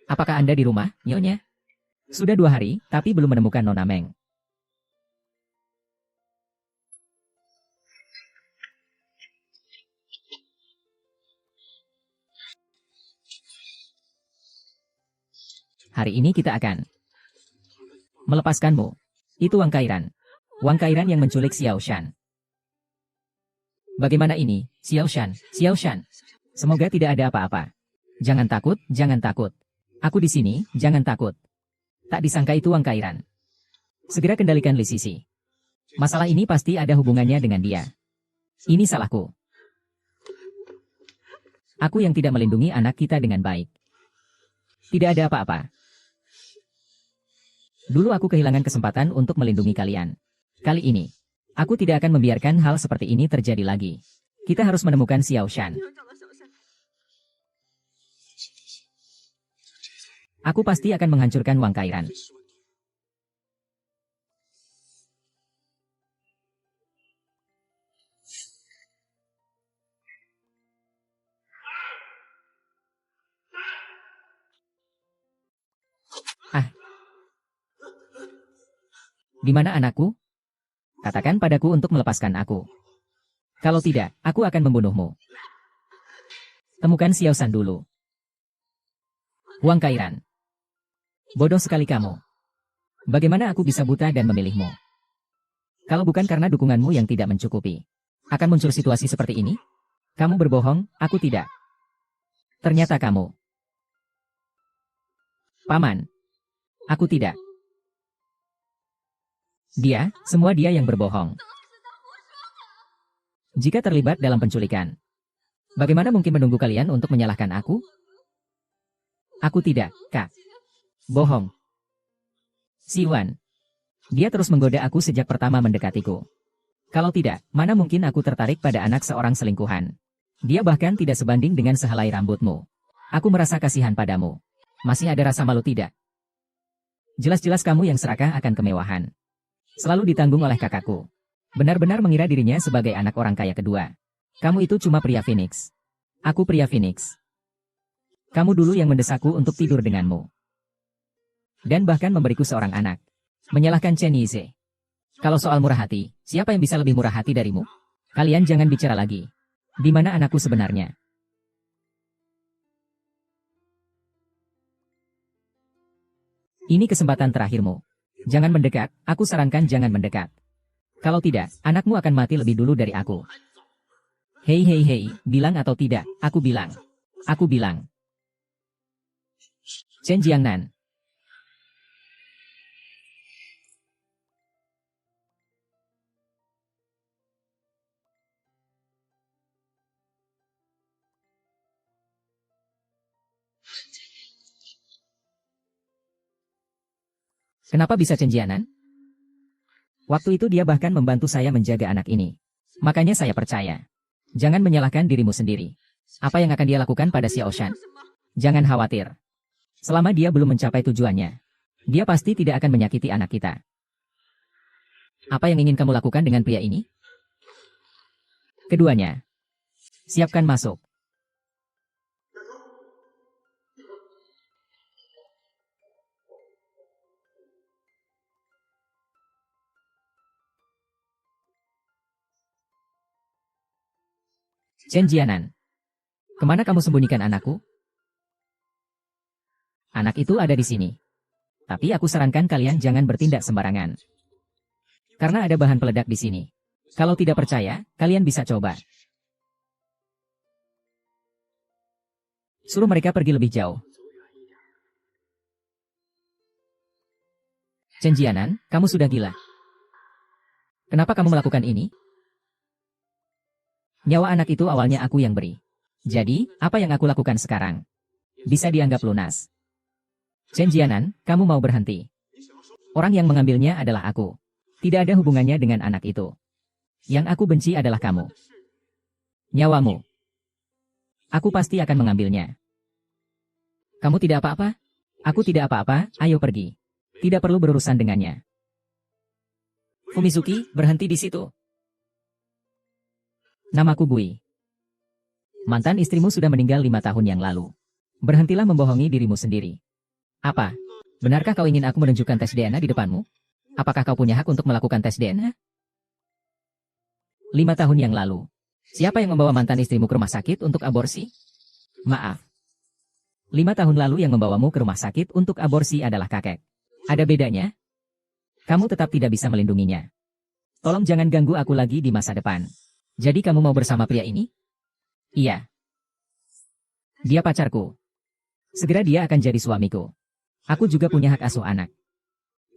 Apakah Anda di rumah, Nyonya? Sudah 2 hari, tapi belum menemukan Nona Meng. Hari ini kita akan melepaskanmu. Itu Wang Kairan. Wang Kairan yang menculik Xiao Shan. Bagaimana ini, Xiao Shan? Semoga tidak ada apa-apa. Jangan takut. Aku di sini, jangan takut. Tak disangka itu Wang Kairan. Segera kendalikan Li Sisi. Masalah ini pasti ada hubungannya dengan dia. Ini salahku. Aku yang tidak melindungi anak kita dengan baik. Tidak ada apa-apa. Dulu aku kehilangan kesempatan untuk melindungi kalian. Kali ini, aku tidak akan membiarkan hal seperti ini terjadi lagi. Kita harus menemukan Xiao Shan. Aku pasti akan menghancurkan Wang Kairan. Di mana anakku? Katakan padaku untuk melepaskan aku. Kalau tidak, aku akan membunuhmu. Temukan Xiao Shan dulu. Wang Kairan. Bodoh sekali kamu. Bagaimana aku bisa buta dan memilihmu? Kalau bukan karena dukunganmu yang tidak mencukupi, akan muncul situasi seperti ini? Kamu berbohong, aku tidak. Ternyata kamu. Paman. Aku tidak. Semua dia yang berbohong. Jika terlibat dalam penculikan, bagaimana mungkin menunggu kalian untuk menyalahkan aku? Aku tidak, Kak. Bohong. Siwan. Dia terus menggoda aku sejak pertama mendekatiku. Kalau tidak, mana mungkin aku tertarik pada anak seorang selingkuhan. Dia bahkan tidak sebanding dengan sehelai rambutmu. Aku merasa kasihan padamu. Masih ada rasa malu tidak? Jelas-jelas kamu yang serakah akan kemewahan. Selalu ditanggung oleh kakakku. Benar-benar mengira dirinya sebagai anak orang kaya kedua. Kamu itu cuma pria Phoenix. Aku pria Phoenix. Kamu dulu yang mendesakku untuk tidur denganmu. Dan bahkan memberiku seorang anak. Menyalahkan Chen Yize. Kalau soal murah hati, siapa yang bisa lebih murah hati darimu? Kalian jangan bicara lagi. Di mana anakku sebenarnya? Ini kesempatan terakhirmu. Jangan mendekat, aku sarankan jangan mendekat. Kalau tidak, anakmu akan mati lebih dulu dari aku. Hei, bilang atau tidak, aku bilang. Chen Jiangnan. Kenapa bisa Cenjianan? Waktu itu dia bahkan membantu saya menjaga anak ini. Makanya saya percaya. Jangan menyalahkan dirimu sendiri. Apa yang akan dia lakukan pada Xiaoshan? Jangan khawatir. Selama dia belum mencapai tujuannya, dia pasti tidak akan menyakiti anak kita. Apa yang ingin kamu lakukan dengan pria ini? Keduanya. Siapkan masuk. Cenjianan. Kemana kamu sembunyikan anakku? Anak itu ada di sini. Tapi aku sarankan kalian jangan bertindak sembarangan. Karena ada bahan peledak di sini. Kalau tidak percaya, kalian bisa coba. Suruh mereka pergi lebih jauh. Cenjianan, kamu sudah gila. Kenapa kamu melakukan ini? Nyawa anak itu awalnya aku yang beri. Jadi, apa yang aku lakukan sekarang? Bisa dianggap lunas. Cenjianan, kamu mau berhenti. Orang yang mengambilnya adalah aku. Tidak ada hubungannya dengan anak itu. Yang aku benci adalah kamu. Nyawamu. Aku pasti akan mengambilnya. Kamu tidak apa-apa? Aku tidak apa-apa, ayo pergi. Tidak perlu berurusan dengannya. Fumizuki, berhenti di situ. Namaku Bui. Mantan istrimu sudah meninggal 5 tahun yang lalu. Berhentilah membohongi dirimu sendiri. Apa? Benarkah kau ingin aku menunjukkan tes DNA di depanmu? Apakah kau punya hak untuk melakukan tes DNA? 5 tahun yang lalu. Siapa yang membawa mantan istrimu ke rumah sakit untuk aborsi? Maaf. 5 tahun lalu yang membawamu ke rumah sakit untuk aborsi adalah kakek. Ada bedanya? Kamu tetap tidak bisa melindunginya. Tolong jangan ganggu aku lagi di masa depan. Jadi kamu mau bersama pria ini? Iya. Dia pacarku. Segera dia akan jadi suamiku. Aku juga punya hak asuh anak.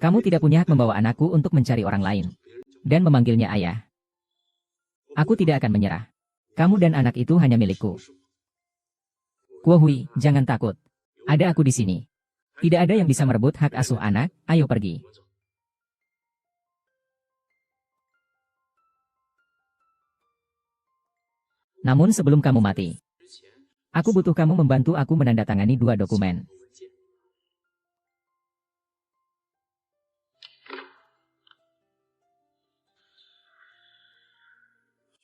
Kamu tidak punya hak membawa anakku untuk mencari orang lain. Dan memanggilnya ayah. Aku tidak akan menyerah. Kamu dan anak itu hanya milikku. Kuo Hui, jangan takut. Ada aku di sini. Tidak ada yang bisa merebut hak asuh anak, ayo pergi. Namun sebelum kamu mati, aku butuh kamu membantu aku menandatangani 2 dokumen.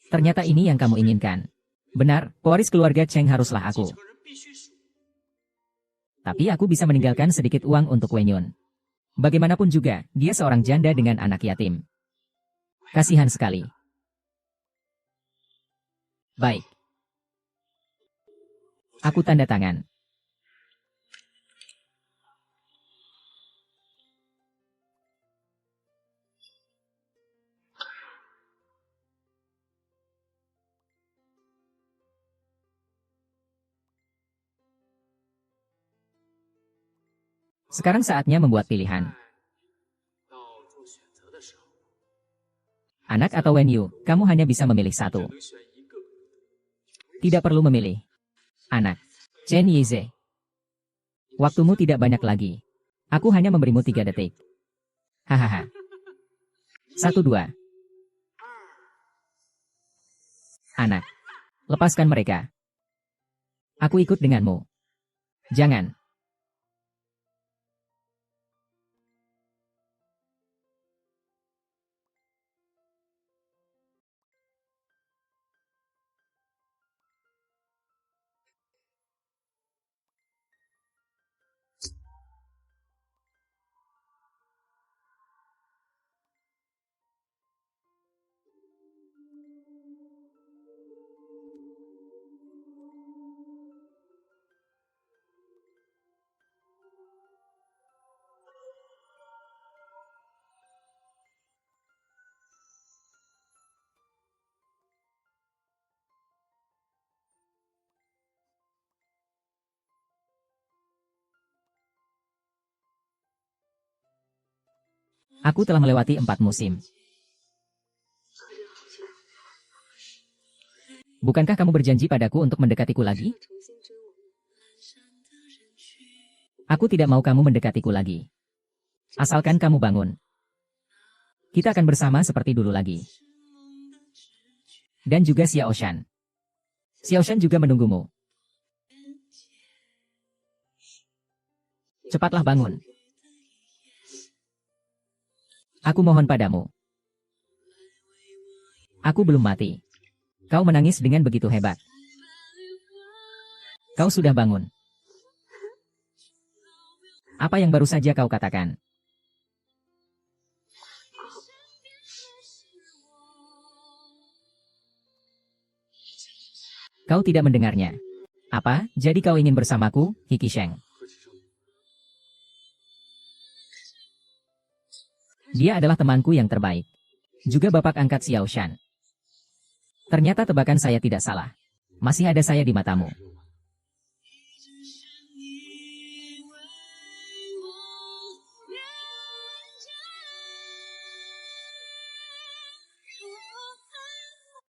Ternyata ini yang kamu inginkan. Benar, pewaris keluarga Cheng haruslah aku. Tapi aku bisa meninggalkan sedikit uang untuk Wenyun. Bagaimanapun juga, dia seorang janda dengan anak yatim. Kasihan sekali. Baik. Aku tanda tangan. Sekarang saatnya membuat pilihan. Anak atau Wenyu, kamu hanya bisa memilih satu. Tidak perlu memilih. Anak. Chen Yize. Waktumu tidak banyak lagi. Aku hanya memberimu 3 detik. Hahaha. 1, 2. Anak. Lepaskan mereka. Aku ikut denganmu. Jangan. Aku telah melewati 4 musim. Bukankah kamu berjanji padaku untuk mendekatiku lagi? Aku tidak mau kamu mendekatiku lagi. Asalkan kamu bangun. Kita akan bersama seperti dulu lagi. Dan juga Xiao Shan. Xiao Shan juga menunggumu. Cepatlah bangun. Aku mohon padamu. Aku belum mati. Kau menangis dengan begitu hebat. Kau sudah bangun. Apa yang baru saja kau katakan? Kau tidak mendengarnya. Apa, jadi kau ingin bersamaku, Hiki Sheng? Dia adalah temanku yang terbaik. Juga bapak angkat Xiao Shan. Ternyata tebakan saya tidak salah. Masih ada saya di matamu.